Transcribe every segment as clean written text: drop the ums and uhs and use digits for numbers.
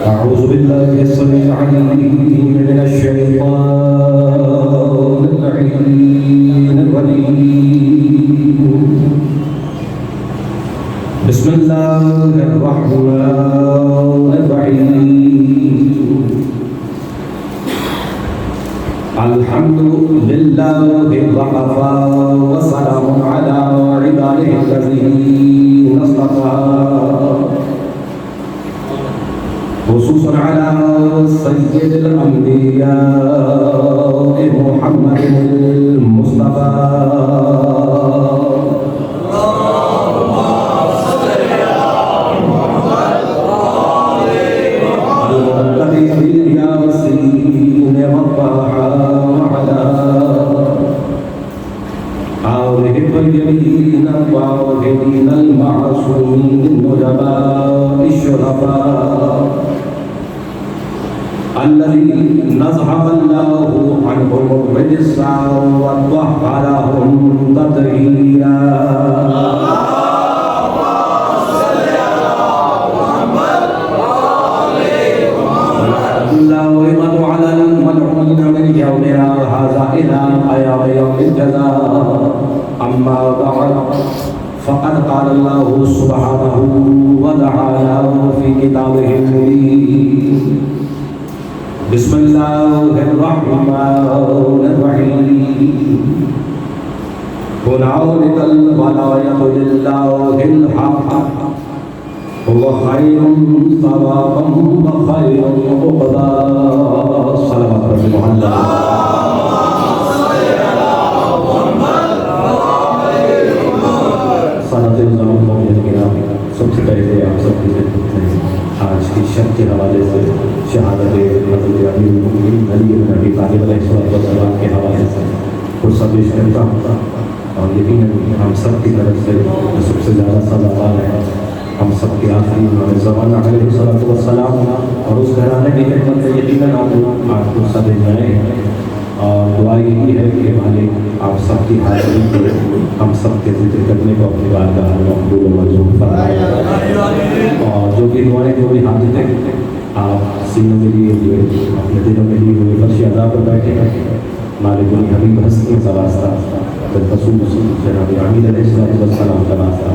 أعوذ بالله السميع العليم من الشيطان اللعين الرجيم. بسم الله الرحمن الرحيم. الحمد لله وكفى وسلام على عباده الذين اصطفى خصوصا على سيد الأنبياء محمد المصطفى الطيبين الطاهرين المعصومين النجباء الشرفاء الذين نزح الله عنهم الرجس وطهرهم تطهيرا. اللهم على الملعون من يومنا هذا إلى قيام يوم الجزاء. أما بعد فقد قال الله سبحانه وتعالى في كتابه المبين. بسم الله الرحمن الرحيم. هنالك الولاية لله الحق هو خير ثوابا وخير عقبا. صلوات رب محمد. سب سے پہلے آپ سب کی خدمت میں آج کی شب کے حوالے سے شہادت حضرت امیر المؤمنین علی بن ابی طالب علیہ السلام کے حوالے سے فرصت پیش کرتا ہوں، اور یقیناً ہم سب کی طرف سے جو سب سے زیادہ سزاوار ہے ہم سب کے آخری امام زمانہ علیہ السلام اور اس گھرانے کی خدمت سے یقیناً آپ کو سدے جائیں، اور دعا یہی ہے کہ مالک آپ سب کی حاضری کو ہم سب کے ذکر کرنے کو اپنی بارگاہ میں مقبول و منظور فرمائے، اور جو بھی دعائیں جو بھی حاجتیں آپ سینوں میں لیے ہوئے اپنے دلوں میں لیے ہوئے فرش ادا پر بیٹھے ہیں، مالک ان حبیب ہستیوں کا واسطہ رسول جناب امیر علیہ السلام کا واسطہ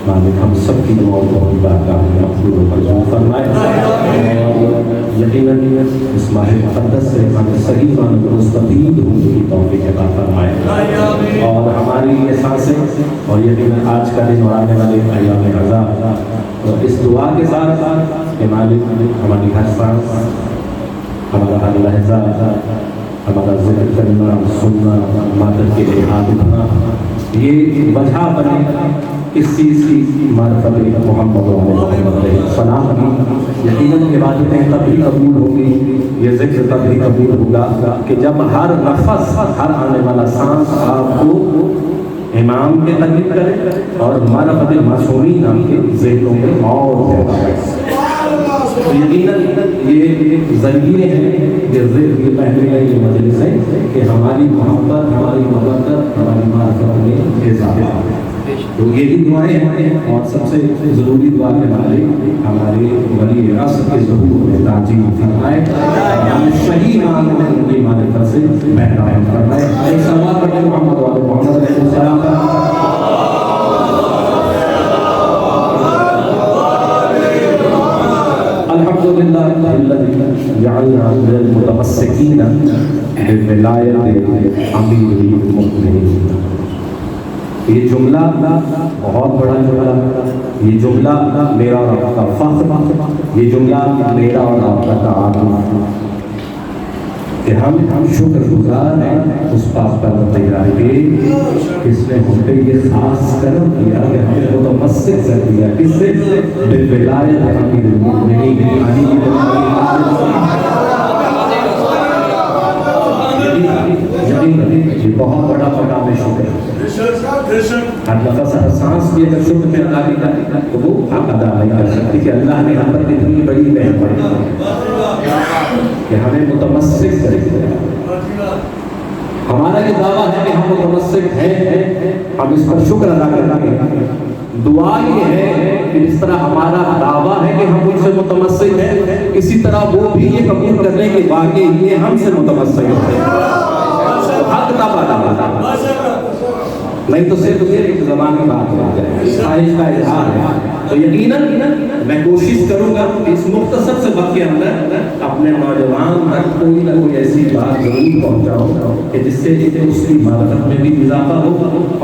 مالک ہم سب کی دعاؤں کو اپنی بارگاہ میں مقبول و منظور فرمائے، اور یقیناً اس ماہ مقدس سے ہم صحیح معنی میں مستفید ہونے کی توفیق عطا فرمائے، اور ہماری یہ سانسیں اور یقیناً آج کا دن اور آنے والے ایام رضا اور اس دعا کے ساتھ کہ مالک ہماری ہر سانس، ہمارا ہر لہجہ، ہمارا ذکر کرنا، سننا، مادر کے لیے ہاتھ اٹھانا یہ وجہ بنے اس چیز کی معرفت محمد علیہ السلام کی. یقیناً عبادتیں تبھی قبول ہوگی، یہ ذکر تبھی قبول ہوگا کہ جب ہر نفس، ہر آنے والا سانس آپ کو امام کے تقریب کرے اور معرفت معصومین آپ کے ذہنوں میں اور پیدا کرے. تو یقیناً یہ ذریعے ہیں کہ ذکر کے پہلے یہ مجلس ہے کہ ہماری محبت، ہماری محبت، ہماری معرفت میں اضافہ ہے. تو یہی دعائیں ہیں، اور سب سے ضروری دعا کے مالک ہمارے ولی عصر کے ظہور میں تعجیل فرمائے، ہمیں صحیح معنی میں ان کی معرفت سے محروم فرمائے. ایک سوال پڑھیں محمد والے محمد علیہ السلام کا. الحمدللہ الذی جعلنا من المتمسکین بولایت امیر المؤمنین. یہ جملہ بہت بڑا جملہ، یہ جملہ میرا اور آپ کا فخر، یہ جملہ میرا اور آپ کا تعارف کہ ہم شکر گزار ہیں اس پاک پروردگار کے کس نے ہم پہ یہ خاص کرم کیا کہ ہمیں متمسک کر دیا کس سے بالولایت امیر المؤمنین علی بن ابی طالب. یہ بہت بڑا مقام شکر ہے. ہر نفس ہر سانس بھی اگر شکر میں ادا نہیں کرتی تو وہ حق ادا نہیں کر سکتی کہ اللہ نے ہم پر اتنی بڑی مہربانی کی کہ ہمیں متمسک کرے. ہمارا یہ دعویٰ ہے کہ ہم متمسک ہیں، ہم اس پر شکر ادا کرنا ہے، دعا یہ ہے کہ جس طرح ہمارا دعویٰ ہے کہ ہم ان سے متمسک ہیں، اسی طرح وہ بھی یہ قبول کر لیں کہ واقعی یہ ہم سے متمسک ہیں۔ حق تب ادا ہوتا، نہیں تو صرف ایک زبان کی بات ہو جائے، خواہش کا اظہار ہے۔ تو یقیناً میں کوشش کروں گا کہ اس مختصر سے وقت کے اندر اپنے نوجوان تک کوئی نہ کوئی ایسی بات ضرور پہنچاؤں کہ جس سے اس کی معرفت میں بھی اضافہ ہو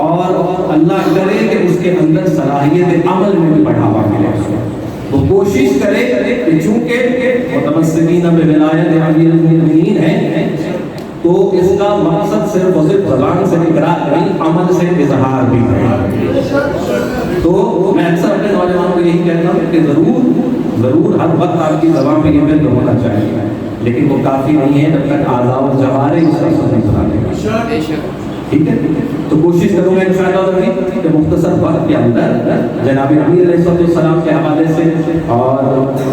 اور اللہ کرے کہ اس کے اندر صلاحیت عمل میں بھی بڑھاوا ملے۔ وہ کوشش کرے کہ چونکہ متمسکین بولایت امیر المؤمنین ہے تو اس کا مقصد صرف اور صرف زبان سے اقرار نہیں، عمل سے اظہار بھی ہے۔ تو میں اکثر اپنے نوجوانوں کو یہی کہتا ہوں کہ ضرور ہر وقت آپ کی زبان پہ یہ ورد ہونا چاہیے، لیکن وہ کافی نہیں ہے جب تک اعضاء و جوارح اس طرح سے نہیں چلانے۔ ٹھیک ہے، تو کوشش کروں گا انشاءاللہ کہ مختصر وقت کے اندر جناب امیر علیہ السلام کے حوالے سے اور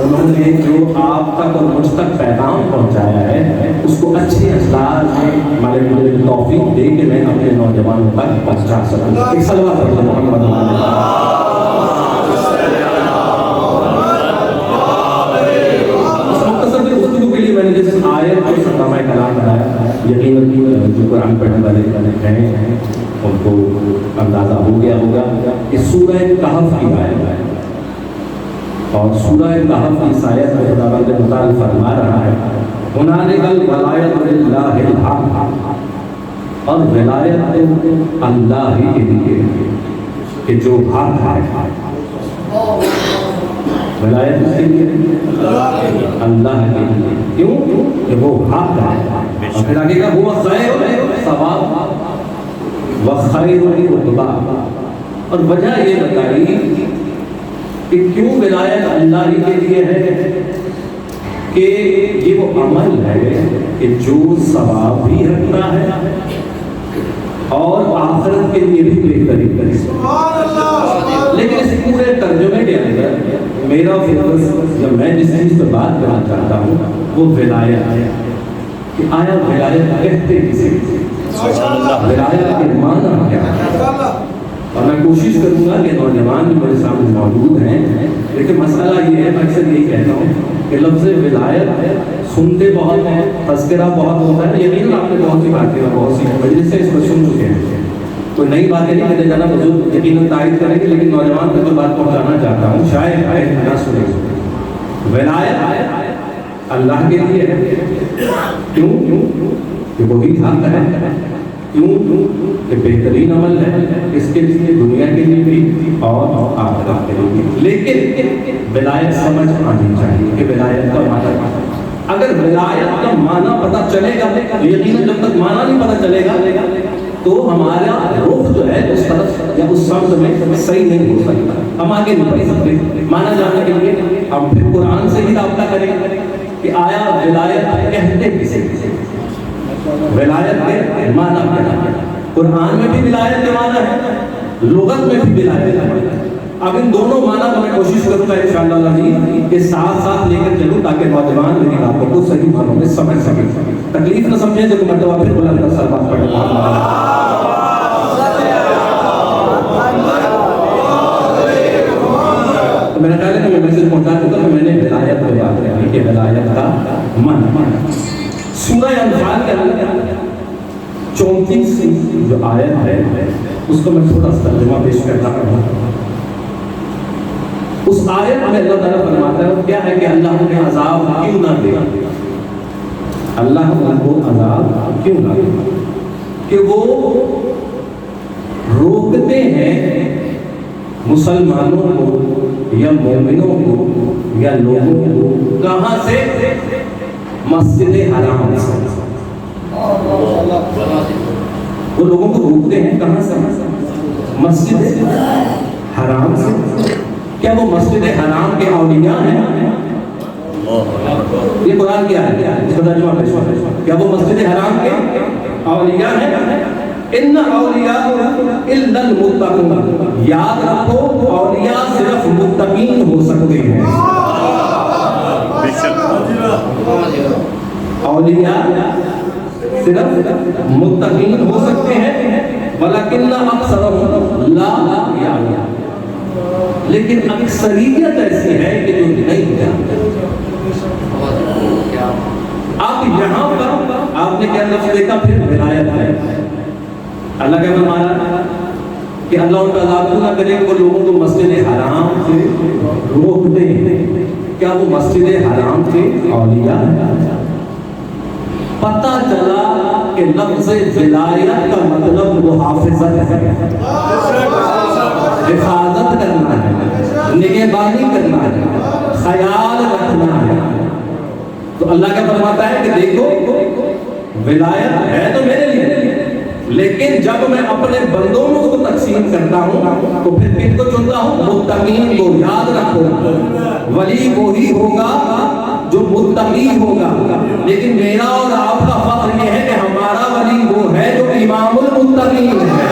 انہوں نے جو آپ تک اور مجھ تک پیغام پہنچایا ہے اس کو اچھے اخلاق میں مالک مجھے توفیق دے کہ میں اپنے نوجوانوں تک پہنچا سکوں۔ ایک صلوات پڑھیں محمد میں نے جس آیت کو سرمایہ کلام بنایا، یقیناً جو قرآن پڑھنے والے ہیں ان کو اندازہ ہو گیا ہوگا کہ سورہ کہف کی آیت ہے، اور سورہ کہف کی آیت میں خدا بند مطالع فرما رہا ہے ہنالک الولایۃ للہ الحق، اور ولایت اللہ ہی کے لیے کہ جو حق ہے، ولایت اس کے لیے اللہ کے لیے، کیوں کہ وہ حق ہے، اور پھر آگے کا وہ خیر ثواب و خیر عقبیٰ، اور وجہ یہ بتائی کہ کیوں ولایت اللہ ہی کے لیے ہے کہ یہ وہ عمل ہے کہ جو ثواب بھی رکھتا ہے اور آخرت کے لیے بھی بہتری کرے۔ لیکن اس پورے ترجمے کے اندر میرا فوکس یا میں جس چیز پہ بات کرنا چاہتا ہوں وہ ولایت ہے کہ آیا ولایت کہتے کسے، ولایت کے معنی کیا ہے، اور میں کوشش کروں گا کہ نوجوان جو میرے سامنے موجود ہیں، لیکن مسئلہ یہ ہے میں اکثر یہی کہتا ہوں کہ لفظ ولایت سنتے بہت ہیں، تذکرہ بہت ہوتا ہے، یقیناً آپ نے بہت سی باتیں بہت سی مجلس سے اس کو سن چکے ہیں، کوئی نئی باتیں نہیں کرنے جانا، بزرگ یقیناً تائید کریں گے، لیکن نوجوان کو جو بات پہنچانا چاہتا ہوں شاید نہ سنے۔ ولایت اللہ کے لیے ہے، کیوں کہ وہی حق ہے، کیوں کہ بہترین عمل ہے اس کے لیے دنیا کے لیے بھی اور آخرت کے لیے بھی، لیکن ولایت سمجھ آنی چاہیے کہ ولایت کا معنی، اگر ولایت کا معنی پتہ چلے گا تو یقیناً جب تک معنی نہیں پتہ چلے گا تو ہمارا رخ جو ہے اس طرف یا اس سمت میں صحیح نہیں ہو سکتا، ہم آگے نہیں بڑھ سکتے۔ معنی جاننے کے لیے ہم پھر قرآن سے ہی رابطہ کریں کہ آیا ولایت کہتے کسے، ولایت کے معنی کیا ہے، قرآن میں بھی ولایت کے معنی ہے، لغت میں بھی ولایت کے معنی ہے۔ اب ان دونوں معنی کو میں کوشش کروں گا انشاءاللہ کہ ساتھ ساتھ لے کر چلوں تاکہ نوجوان میری باتوں کو صحیح معنوں میں سمجھ سکیں، تکلیف نہ سمجھیں جو مرتبہ پھر بلند کر سلوات پڑھیں۔ تو میرا خیال ہے کہ میں میسج پہنچا چکا کہ میں نے ولایت کو بات کرنی کہ ولایت کا معنی سورہ انفال کے اندر 34 جو آیت ہے اس کو میں تھوڑا سا ترجمہ پیش کرنا چاہوں۔ اس آیت میں اللہ تعالیٰ فرماتا ہے کیا ہے کہ اللہ انہیں عذاب کیوں نہ دے، اللہ ان کو عذاب کیوں نہ دے کہ وہ روکتے ہیں مسلمانوں کو یا مومنوں کو یا لوگوں کو کہاں سے، مسجد حرام سے، وہ لوگوں کو روکتے ہیں کہاں سے، مسجد حرام سے۔ کیا وہ مسجد حرام کے اولیاء ہیں؟ یہ قرآن کیا ہے، اس کا ترجمہ پیش کریں۔ کیا وہ مسجد حرام کے اولیاء ہیں؟ ان اولیاء الا المتقون، یاد رکھو اولیاء صرف متقین ہو سکتے ہیں، اولیاء صرف متقین ہو سکتے ہیں، ولیکن اکثرهم لا یعلمون، لیکن اکثریت ایسی ہے کہ جو نہیں جانتے. اب یہاں پر آپ نے کیا لفظ دیکھا؟ پھر ولایت ہے. اللہ کا فرمانا کہ اللہ تعالیٰ نہ کرے وہ لوگوں کو مسجد حرام سے روکتے ہیں. کیا وہ مسجد حرام کے اولیاء ہیں؟ پتہ چلا کہ لفظ ولایت کا مطلب محافظت ہے، حفاظت کرنا ہے، نگہبانی کرنا ہے، خیال رکھنا ہے. تو اللہ کا فرماتا ہے کہ دیکھو ولایت ہے تو میرے لیے، لیکن جب میں اپنے بندوں میں اس کو تقسیم کرتا ہوں تو پھر کن کو چنتا ہوں؟ متقین کو. یاد رکھو ولی وہی ہوگا جو متقی ہوگا. لیکن میرا اور آپ کا فخر یہ ہے کہ ہمارا ولی وہ ہے جو امام المتقین ہے.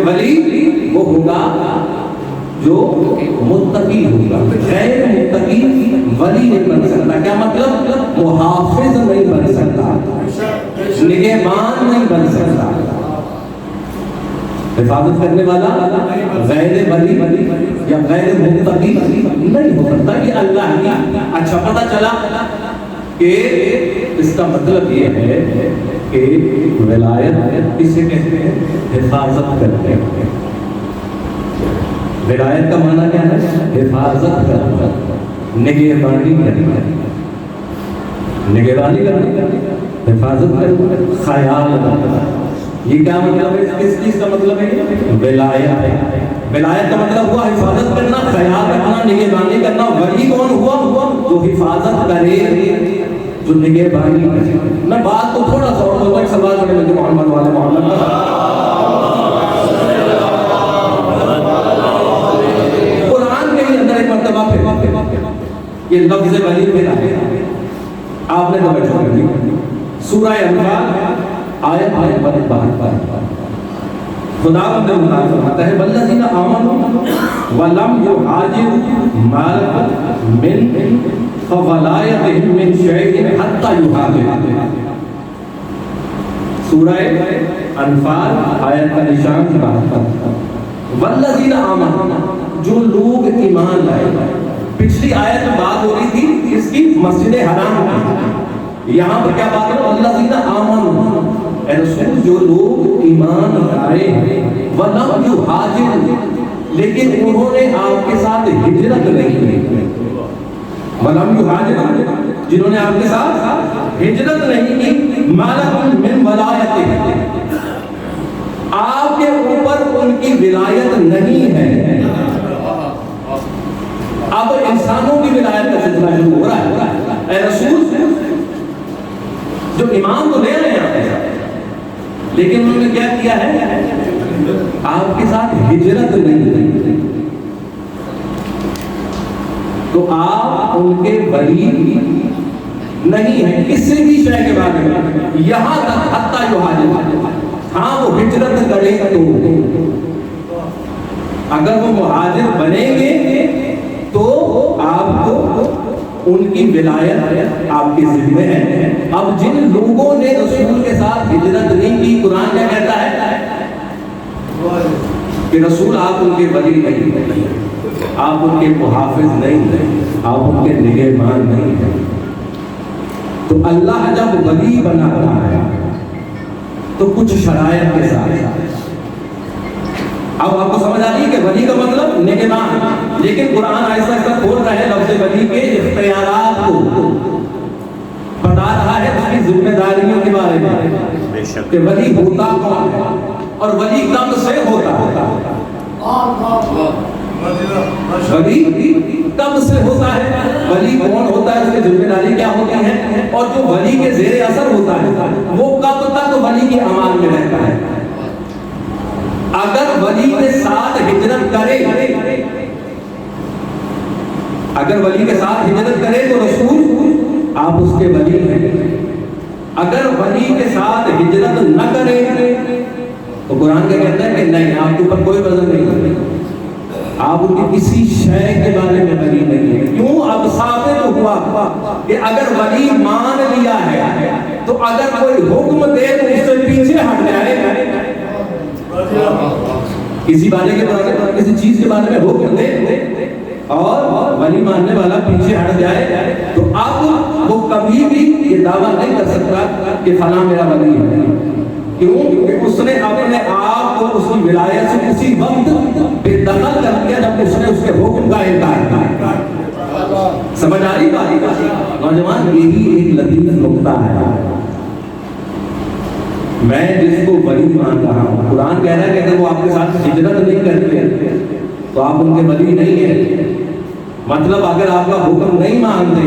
ولی وہ ہوگا جو متقی ہوگا. غیر متقی ولی نہیں بن سکتا. کیا مطلب؟ محافظ نہیں بن سکتا، نگہبان نہیں بن سکتا. حفاظت کرنے والا غیر ولی یا غیر متقی نہیں ہو سکتا. یہ اللہ کی. اچھا پتہ چلا کہ اس کا مطلب یہ ہے کہ ولایت کسے کہتے ہیں؟ حفاظت کرتے ہیں. ولایت کا معنی کیا ہے؟ حفاظت کرنا، نگہبانی کرنا. نگہبانی کرنا، حفاظت کرنا، خیال رکھنا. یہ کیا مطلب ہے؟ کس چیز کا مطلب ہے؟ ولایت. ولایت کا مطلب ہوا حفاظت کرنا، خیال رکھنا، نگہبانی کرنا. ولی کون ہوا؟ جو حفاظت کرے، جو نگہبانی کرے. میں بات کو تھوڑا سا اور ایک سوال کرنے لگے محمد والے محمد کا. قرآن کے اندر ایک مرتبہ یہ لفظ ولی پھر آئے. آپ نے توجہ کی سورہ انفال آیت نمبر 52. خدا اپنے مطابق فرماتا ہے والذین آمنوا ولم یہاجروا ما لکم من فولایتہم من شیء حتی یہاجروا. سورہ انفال آیت کا نشان 52. والذین آمنوا، جو لوگ ایمان لائے. پچھلی آیت میں بات ہو رہی تھی اس کی مسجد حرام کی. یہاں پر کیا بات ہے؟ والذین آمنوا، اے رسول جو لوگ ایمان لائے ولم یہاجروا، لیکن انہوں نے آپ کے ساتھ ہجرت نہیں کی. ولم یہاجروا، جنہوں نے آپ کے ساتھ ہجرت نہیں کی. ما لکم من ولایتہ، آپ کے اوپر ان کی ولایت نہیں ہے. اب انسانوں کی ولایت کا سلسلہ شروع ہو رہا ہے. اے رسول جو ایمان تو لے رہے ہیں لیکن انہوں نے کیا کیا ہے؟ آپ کے ساتھ ہجرت نہیں. تو آپ ان کے ولی نہیں ہیں کسی بھی شے کے بارے میں. یہاں تک حتی یہاجر، ہاں وہ ہجرت کرے تو اگر وہ مہاجر بنیں گے تو آپ کو ان کی ولایت آپ کے ذمہ ہے. اب جن لوگوں نے رسول کے ساتھ ہجرت نہیں کی، قرآن کیا کہتا ہے؟ کہ رسول آپ ان کے ولی نہیں ہیں، آپ ان کے محافظ نہیں ہیں، آپ ان کے نگہبان نہیں ہیں. تو اللہ جب ولی بناتا ہے تو کچھ شرائط کے ساتھ. اب آپ کو سمجھ آ رہی ہے کہ ولی کا مطلب نگہبان. لیکن قرآن ایسا کھول رہا ہے لفظ ولی کے اختیارات کو، بتا رہا ہے اس کی ذمہ داریوں کے بارے میں کہ ولی ہوتا کون ہے اور ولی کب سے ہوتا ہے. ولی کب سے ہوتا ہے، ولی کون ہوتا ہے، اس کی ذمہ داری کیا ہوتی ہے، اور جو ولی کے زیر اثر ہوتا ہے وہ کب تک ولی کے امان میں رہتا ہے. اگر ولی کے ساتھ ہجرت کرے، اگر ولی کے ساتھ ہجرت کرے تو رسول آپ اس کے ولی ہیں. اگر ولی کے ساتھ ہجرت نہ کرے تو قرآن کا کہتا ہے کہ نہیں، آپ کے اوپر کوئی وزن نہیں. آپ ان کی کسی شے کے بارے میں ولی نہیں ہے. کیوں؟ اب ثابت ہوا کہ اگر ولی مان لیا ہے تو اگر کوئی حکم دے تو اس سے پیچھے ہٹ جائے. کسی بارے کے بارے میں، کسی چیز کے بارے میں حکم دے اور ولی ماننے والا پیچھے ہٹ جائے تو اب وہ کبھی بھی یہ دعویٰ نہیں کر سکتا کہ فلاں میرا ولی ہے. کیوں؟ کیونکہ اس نے اپنے آپ کو اس کی ولایت سے اسی وقت بے دخل کر دیا جب اس نے اس کے حکم کا انکار کیا. سمجھ آ رہی بات؟ نوجوان یہی ایک لطیف نقطہ ہے. میں جس کو ولی مان رہا ہوں، قرآن کہہ رہا ہے کہ اگر وہ آپ کے ساتھ ہجرت نہیں کرتے تو آپ ان کے ولی نہیں ہیں. مطلب اگر آپ کا حکم نہیں مانتے،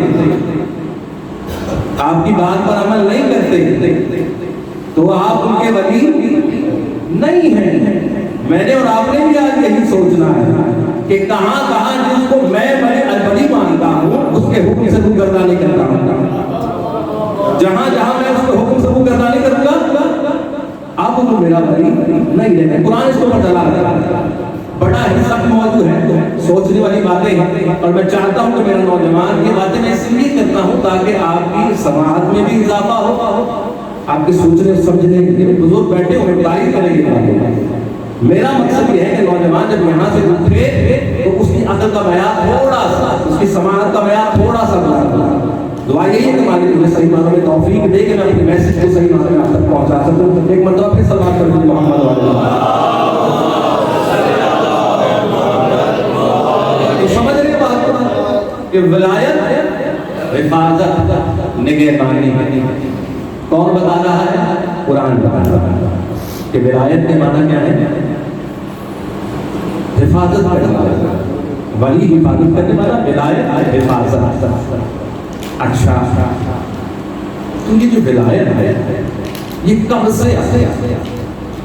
آپ کی بات پر عمل نہیں کرتے تو آپ ان کے ولی نہیں ہیں. میں نے اور آپ نے بھی آج یہی سوچنا ہے کہ کہاں کہاں جس کو میں ولی مانتا ہوں اس کے حکم سے روگردانی کرتا ہوں. جہاں جہاں میں اس کے حکم سے روگردانی کروں گا آپ کو میرا ولی نہیں ہے. قرآن اس کو بتلا رہا ہے. بڑا ہی سخت موضوع ہے، سوچنے والی باتیں ہیں، اور میں چاہتا ہوں کہ میرا نوجوان یہ باتیں میں اس لیے کرتا ہوں تاکہ آپ کی سماعت میں بھی اضافہ ہو، آپ کے سوچنے سمجھنے کے لیے. بزرگ بیٹھے ہوئے تعریف کریں گے. میرا مقصد یہ ہے کہ نوجوان جب یہاں سے اٹھے تو اس کی عقل کا معیار تھوڑا سا، اس کی سماعت کا معیار تھوڑا سا بڑھا. دعا یہی ہے کہ مالک مجھے صحیح معنوں میں توفیق دے کہ میں اپنے میسج کو صحیح معنوں میں آپ تک پہنچا سکوں. ایک مرتبہ پھر صلوات کر دیجیے محمد وعلیہ. تو سمجھ رہے بات کو کہ ولایت حفاظت نگہبانی کون بتا رہا ہے؟ قرآن بتا رہا ہے کہ ولایت کے معنی کیا ہے؟ حفاظت کرنے والا. ولی حفاظت کرنے والا، ولایت حفاظت. اچھا تو یہ جو ولایت ہے یہ کب سے آتے ہیں؟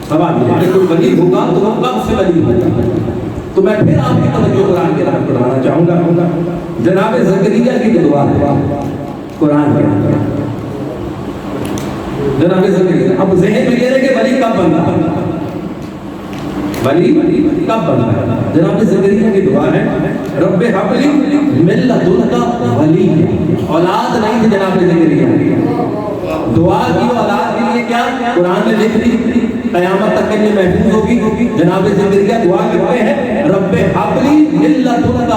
سوال یہ ہے کہ کوئی ولی ہوگا تو وہ کب سے ولی ہوگا؟ تو میں پھر آپ کی توجہ قرآن کی طرف بڑھانا چاہوں گا. جناب زکریا کی دعا ہے قرآن میں. جناب زکریا، اب ذہن میں یہ ہے کہ ولی کب بنتا ہے؟ ولی کب بنتا ہے؟ جناب زکریا کی دعا ہے رب ہب لی من لدنک ولی. اولاد نہیں تھی جناب زکریا، دعا کی اولاد کے لیے کیا قرآن نے لکھ دی، قیامت تک کے لیے محفوظ ہوگی. جناب زکریا دعا کرتے ہیں رب ہب لی من لدنک،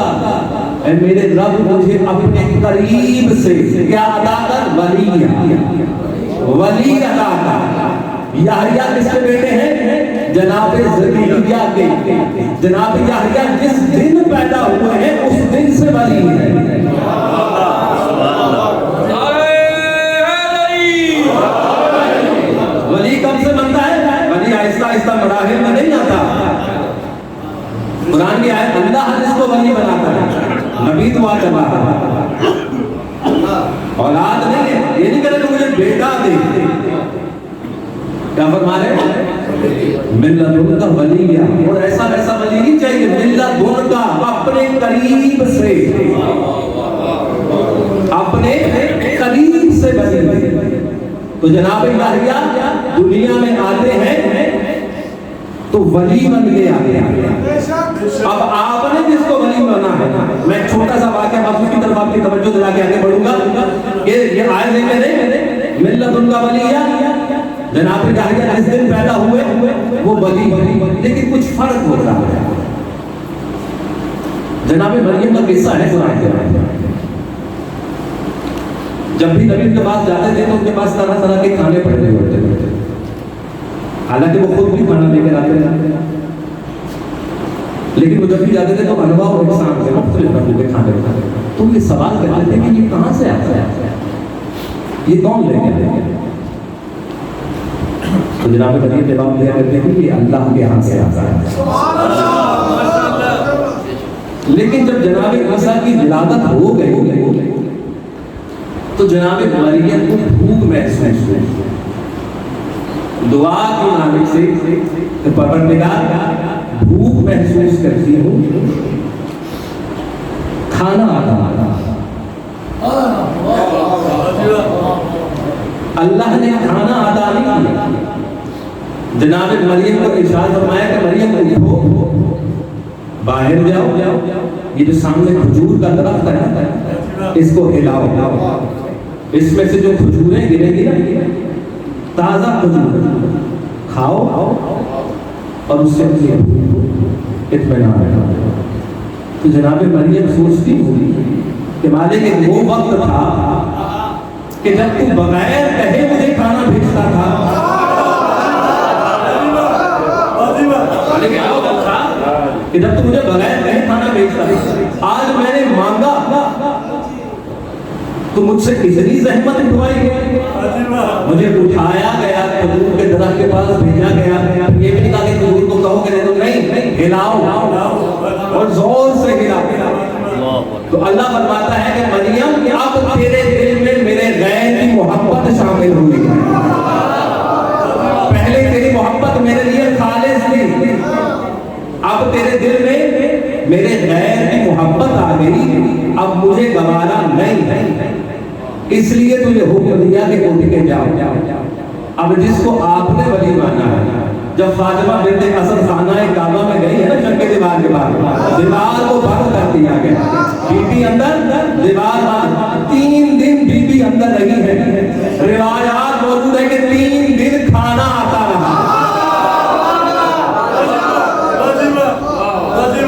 اے میرے رب مجھے اپنے قریب سے کیا عطا کر؟ ولی. ولی عطا کر. یحییٰ کس کے بیٹے ہیں؟ جناب زکریا کے. جناب یحییٰ جس دن پیدا ہوئے ہیں اس دن سے ولی ہے. ولی کب سے بنتا ہے؟ ولی آہستہ آہستہ مراحل میں نہیں آتا. قرآن کی آیت اللہ جس کو ولی بناتا ہے. نبی دعا کر رہا ہے اولاد نہیں ہے، یہ نہیں کہہ رہے کہ مجھے بیٹا دے. کیا فرما رہے ہیں؟ من لدنک ولی. اور ایسا ویسا ولی نہیں چاہیے، من لدنک اپنے قریب سے، اپنے قریب سے ولی. تو جناب یحییٰ دنیا میں آتے ہیں تو ولی بن کے آتے ہیں. اب آپ نے جس کو ولی بنا ہے، میں چھوٹا سا واقعہ موضوع کی طرف آپ کی توجہ دلا کے آگے بڑھوں گا کہ یہ آیت لے کے نہیں من لدنک ولی. جناب یحییٰ جس دن پیدا ہوئے وہ ولی، لیکن کچھ فرق ہو رہا ہے. جناب مریم کا قصہ ہے قرآن کے. جب بھی نبی کے پاس جاتے تھے تو ان کے پاس طرح طرح کے کھانے پڑے ہوتے تھے، حالانکہ وہ خود بھی کھانا لے کر آتے تھے، لیکن وہ جب بھی جاتے تھے تو انواع و اقسام سے مختلف قسم کے کھانے کھاتے. تو یہ سوال کرتے تھے کہ یہ کہاں سے آتا ہے، یہ کون لے کے آتے ہیں؟ تو جناب مریم جواب دیا کرتے ہیں کہ یہ اللہ کے ہاں سے آتا ہے. لیکن جب جناب عیسیٰ کی ولادت ہو گئی تو جناب مریم کو بھوک محسوس ہوئی. دعا کی مالک سے پروردگار بھوک محسوس کرتی ہوں، کھانا آتا. اللہ نے کھانا ادا نہیں کیا. جناب مریم کو ارشاد فرمایا کہ مریم اٹھو باہر جاؤ، یہ جو سامنے کھجور کا درخت ہے اس کو ہلاؤ، اس میں سے جو کھجوریں گریں گی نا، تازہ کھجور کھاؤ اور اس سے اپنی اطمینان ہے۔ تو جناب مریم سوچتی ہوئی کہ مالک ایک وہ وقت تھا کہ جب تو بغیر کہے مجھے کھانا بھیجتا تھا، مالک ایک وہ وقت تھا کہ جب تو مجھے بغیر کہے کھانا بھیجتا تھا، آج میں نے مانگا تو مجھ سے اتنی زحمت اٹھوائی گئی، مجھے اٹھایا گیا کھجور کے درخت کے پاس بھیجا گیا، یہ بھی نہیں کہا کہ کھجور کو کہو کہ نہیں، ہلاؤ اور زور سے ہلاؤ۔ تو اللہ فرماتا ہے کہ مریم اب تیرے دل میں میرے غیر کی محبت شامل ہوئی ہے، پہلے تیری محبت میرے لیے خالص تھی، اب تیرے دل میں میرے غیر کی محبت آ گئی، اب مجھے گوارا نہیں، اس لیے تجھے حکم دیا کہ اٹھ کے جاؤ۔ اب جس کو آپ نے ولی مانا ہے، جب فاطمہ بنت اسد خانہ کعبہ میں گئی ہے نا، چنکے دیوار کے بعد دیوار کو بند کر دیا گیا، بی بی اندر، دیوار بند، 3 دن بی بی اندر رہی ہے، روایات موجود ہے کہ 3 دن کھانا آتا رہا،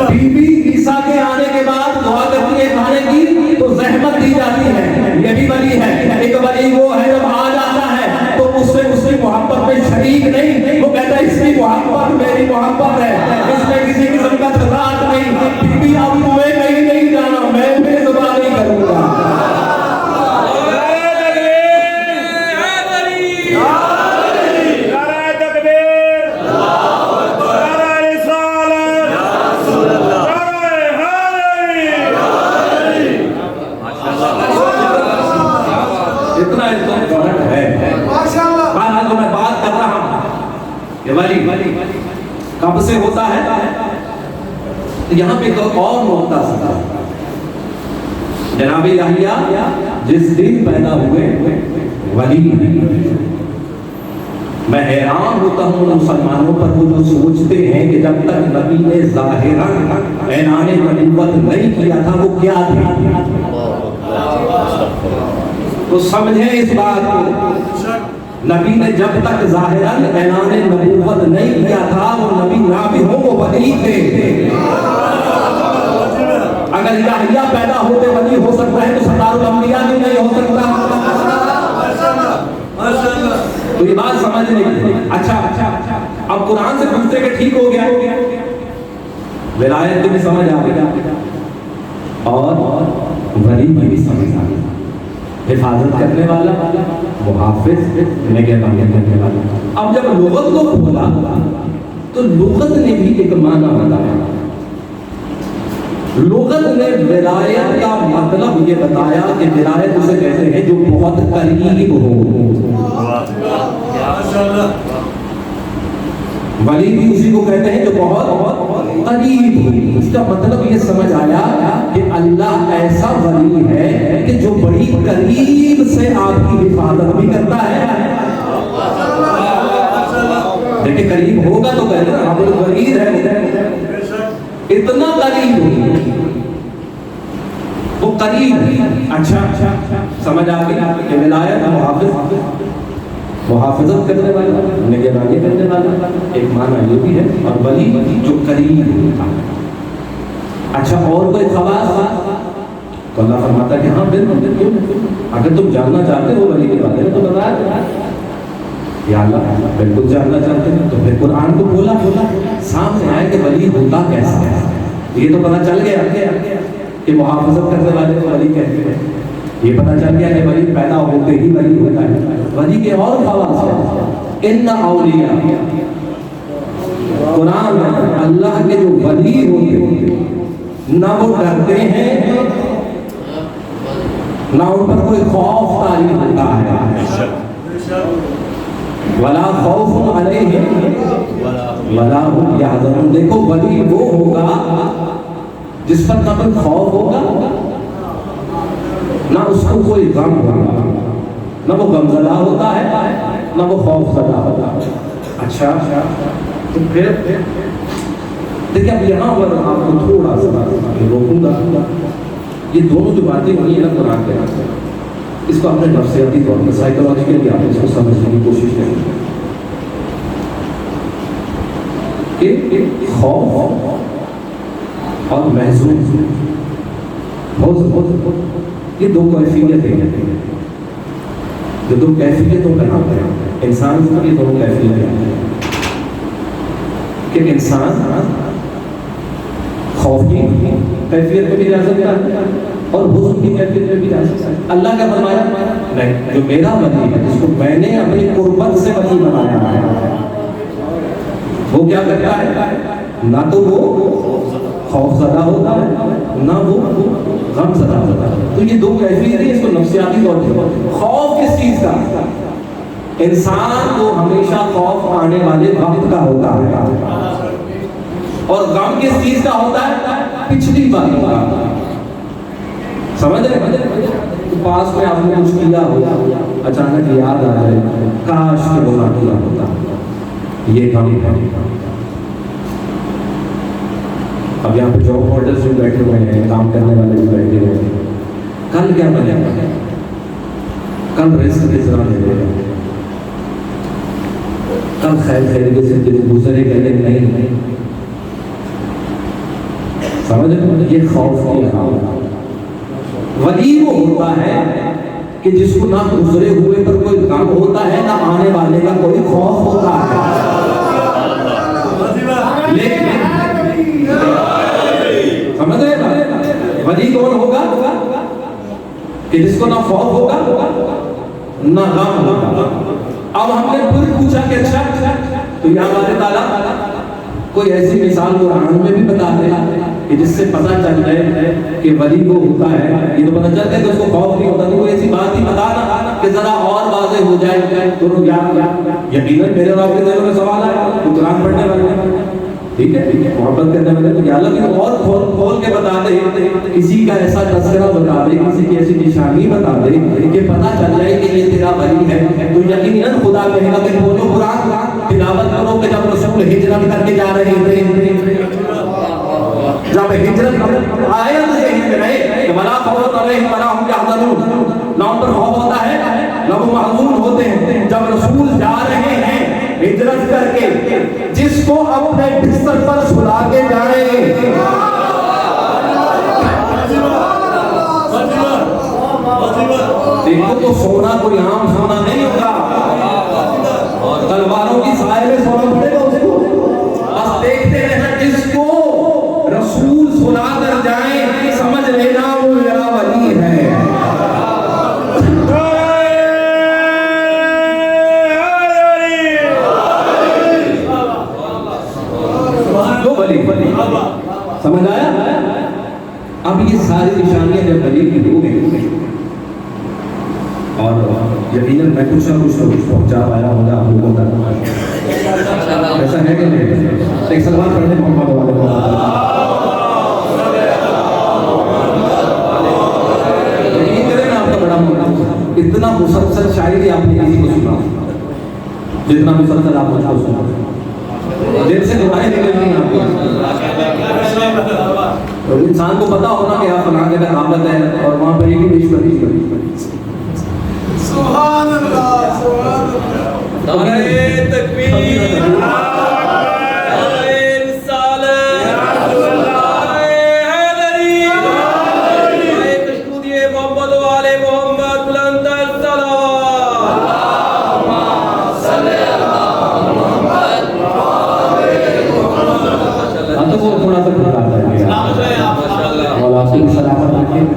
بی بی عیسیٰ کے آنے کے بعد دعا کرتی ہے کھانے کی تو زحمت دی جاتی ہے، یہ بھی ولی ہے۔ ایک ولی وہ ہے جب آ جاتا ہے تو اس کی محبت میں شریک نہیں، وہ کہتا ہے اس کی محبت میری محبت ہے، اس میں کسی قسم کا تضاد نہیں، بی بی اب تمہیں کہیں نہیں جانا، میں بے زبان نہیں کروں گا۔ کب سے ہوتا ہے؟ یہاں پہ ایک اور نقطہ سکتا جناب یحییٰ جس دن پیدا ہوئے ولی ہیں۔ میں حیران ہوتا ہوں مسلمانوں پر وہ جو سوچتے ہیں کہ جب تک نبی نے ظاہراً اعلان نبوت نہیں کیا تھا وہ کیا تھا، تو سمجھیں اس بات کو، نبی نے جب تک ظاہراً اعلان نبوت نہیں کیا تھا وہ نبی نہ بھی ہو، وہ ولی تھے۔ اگر یحییٰ پیدا ہوتے ولی ہو سکتا ہے تو سردار الانبیاء بھی نہیں ہو سکتا۔ تو یہ بات سمجھ نہیں۔ اچھا اب قرآن سے پوچھتے کہ ٹھیک ہو گیا، ولایت بھی سمجھ آ گئی اور ولی بھی سمجھ آ گئی، حفاظت کرنے والا، محافظ، نگہبانی کرنے والا۔ اب جب لغت کو کھولا تو لغت نے بھی ایک معنی بتایا، لغت نے ولایت کا مطلب یہ بتایا کہ ولایت اسے کہتے ہیں جو بہت قریب ہو، ولی بھی اسی کو کہتے ہیں جو بہت قریب ہو۔ اس کا مطلب یہ سمجھ آیا کہ اللہ ایسا ولی ہے کہ جو بڑی قریب سے آپ کی حفاظت بھی کرتا ہے۔ دیکھیں قریب ہوگا تو کہتے ہیں اب الورید ہے، اتنا قریب ہو، وہ قریب۔ اچھا سمجھ آ گئی کہ ولایت محافظت کرنے والا، نگہبانی کرنے والا، ایک معنی یہ بھی ہے، اور ولی جو قریب ہوتا ہے۔ اچھا اور کوئی خواص؟ تو اللہ فرماتا ہے کہ ہاں بالکل، اگر تم جاننا چاہتے ہو ولی کے بارے میں تو بتایا، یا اللہ بالکل جاننا چاہتے ہیں تو پھر قرآن کو کھولا، سامنے آئے کہ ولی ہوتا کیسا ہے۔ یہ تو پتہ چل گیا کہ محافظت کرنے والے کو ولی کہتے ہیں، یہ پتہ چل گیا کہ ولی پیدا ہوتے ہی ولی ہوتا ہے۔ ولی کے اور خواص ہیں، ان اولیاء، قرآن میں اللہ کے جو ولی ہوتے ہیں نہ وہ ڈرتے ہیں نہ ان پر کوئی خوف طاری ہوتا ہے، ولا خوف علیہم ولا هم یحزنون۔ دیکھو ولی وہ ہوگا جس پر نہ کوئی خوف ہوگا نہ اس کو کوئی غم ہوگا، نہ وہ غمزدہ ہوتا ہے نہ وہ خوف زدہ ہوتا ہے۔ اچھا تو پھر دیکھیں اب یہاں پر آپ کو تھوڑا سا روکوں گا. یہ دونوں جو باتیں ہوئی ہیں نا قرآن کے اندر، اس کو اپنے نفسیاتی طور پر سائیکولوجیکلی آپ اس کو سمجھنے کی کوشش کریں کہ خوف اور محزون یہ دو کیفیتیں ہیں، جو دو کیفیتوں کا نام ہے انسان کو. یہ دونوں کیفیتیں ہیں کہ انسان خوف کی کیفیت میں بھی جا سکتا ہے اور حزن کی کیفیت میں بھی جا سکتا ہے. اللہ کا فرمایا نہیں، جو میرا ولی ہے جس کو میں نے اپنی قربت سے ولی بنایا ہے، وہ کیا کرتا ہے؟ نہ تو وہ خوف زدہ ہوتا ہے نہ وہ غم زدہ ہوتا ہے. تو یہ دو کیفیت ہے، اس کو نفسیاتی طور پر. خوف کس چیز کا؟ انسان کو ہمیشہ خوف آنے والے وقت کا ہوتا ہے، اور غم کس چیز کا ہوتا ہے؟ پچھلی باتوں کا. سمجھ رہے؟ پاس میں آپ نے کچھ کیا ہو، اچانک یاد آ جائے کاش کہ وہ نہ کیا ہوتا، یہ غم ہے. اب یہاں پہ جاب ہولڈرز بھی بیٹھے ہوئے ہیں، کام کرنے والے بھی بیٹھے ہوئے ہیں. کل کیا بنے گا؟ کل رزق کس طرح ملے گا؟ کل خیر خیریت سے گزرے گا یا نہیں؟ سمجھ؟ یہ خوف کی حالت. ولی وہ ہوتا ہے کہ جس کو نہ گزرے ہوئے پر کوئی غم ہوتا ہے نہ آنے والے کا کوئی خوف ہوتا ہے. لیکن سمجھ رہے؟ ولی کون ہوگا کہ جس کو نہ خوف ہوگا نہ غم ہوگا. اب ہم نے پھر پوچھا کہ اچھا تو یہاں اللہ تعالیٰ کوئی ایسی مثال قرآن میں بھی بتا دے کہ جس سے پتہ چل جائے کہ ولی وہ ہوتا ہے. یہ تو پتہ چلتا ہے کہ اس کو خوف نہیں ہوتا، تو کوئی ایسی بات ہی بتا نا کہ ذرا اور واضح ہو جائے. تو یقیناً میرے اور آپ کے دلوں میں سوال ہے، وہ قرآن پڑھنے والے ہیں، ٹھیک ہے، محبت کرنے والے، تو یا اللہ اور کھول کے بتا دے، کسی کا ایسا تذکرہ بتا دے، کسی کی ایسی نشانی بتا دے کہ پتہ چل جائے کہ یہ تیرا ولی ہے. تو یقیناً خدا کہے گا کہ بولو قرآن تلاوت کرو کہ جب رسول ہجرت کر کے جا رہے تھے، جب ہجرت آیت یہی پہ رہے کہ ولا خوف علیہم ولا هم يحزنون، نہ ان پر خوف ہوتا ہے نہ وہ محزون ہوتے ہیں جب رسول جا رہے ہیں ہجرت کر کے، جس کو اپنے بستر پر سلا کے جائیں. دیکھو تو سونا کوئی عام سونا نہیں ہوگا، تلواروں کی سائے میں سونا پڑے گا اس کو. بس دیکھتے رہنا، جس کو رسول سلا کر جائیں سمجھ لینا وہ میرا ولی ہے. سمجھ آیا؟ اب یہ ساری نشانیاں جب ولی کی ہو گئی اور یقیناً میں کچھ نہ کچھ پہنچا پایا ہوگا آپ لوگوں تک، ایسا ہے کہ نہیں؟ ایک سلمان پڑھنے محمد والے اتنا مسلسل شاعری آپ نے کسی کو سنا جتنا مسلسل آپ مجھ کو سنا، دل سے دعائیں نکلنی ہیں آپ کو. انسان کو پتا ہونا کہ آپ فلاں جگہ رحمت ہے اور وہاں پر ایک ہی سبحان اللہ سبحان اللہ. نعرہ تکبیر،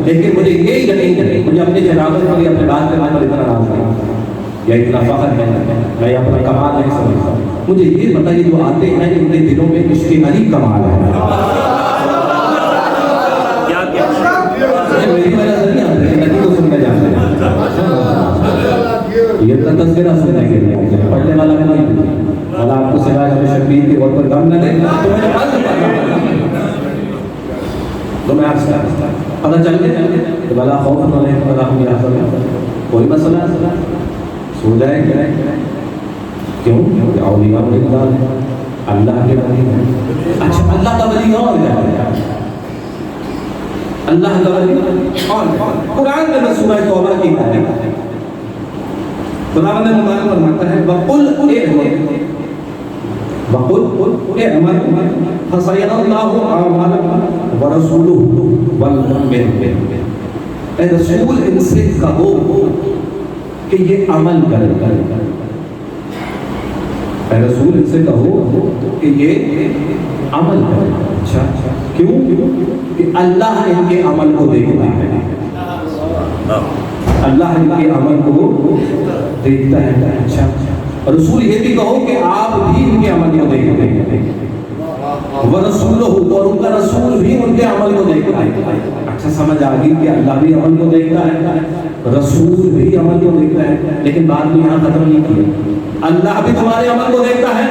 لیکن مجھے یہی یقین ہے، مجھے اپنی جنابت پر اپنے بات کرنے پر اتنا ناز ہے یا اتنا فخر ہے، میں اپنا کمال نہیں سمجھتا. مجھے یہ پتا یہ جو آتے ہیں ان کے دلوں میں عشق علی کمال ہے. میری وجہ سے نہیں آتے ہیں، نبی کو سننے جاتے ہیں، یہ تذکرہ سننے کے لیے پڑھنے والا نہیں. والا آپ کو سوائے ہمیں شبیر کے وقت پر غم نہ دے تو مجھے تو میں آپ سے پتہ چل گیا کہ بلا خوف علیہم ولا هم يحزنون. کوئی مسئلہ سو جائے گا. کیوں؟ کیونکہ اولیاء اللہ اللہ کے ولی ہیں. اچھا اللہ کا ولی اور کیا ہے؟ اللہ کا ولی اور قرآن میں سورہ توبہ کی آیت خدا نے مبارک فرماتا ہے وَقُلْ اعْمَلُوا فَسَيَرَى اللَّهُ أَعْمَالَكُمْ وَرَسُولُهُ وَالْمُؤْمِنُونَ. اے رسول ان سے کہو کہ یہ عمل کرے. اے رسول ان سے کہو کہ یہ عمل کرے. اچھا کیوں؟ کہ اللہ ان کے عمل کو دیکھتا ہے. اللہ ان کے عمل کو دیکھتا ہے. اچھا رسول یہ بھی کہو کہ آپ بھی ان کے عمل کو دیکھتے ہیں. وَرَسُولُهُ اور ان کا رسول بھی ان کے عمل کو دیکھتا ہے. اچھا سمجھ آ گئی کہ اللہ بھی عمل کو دیکھتا ہے, رسول بھی عمل کو دیکھتا ہے. لیکن بات کو یہاں ختم نہیں کی. اللہ بھی تمہارے عمل کو دیکھتا ہے,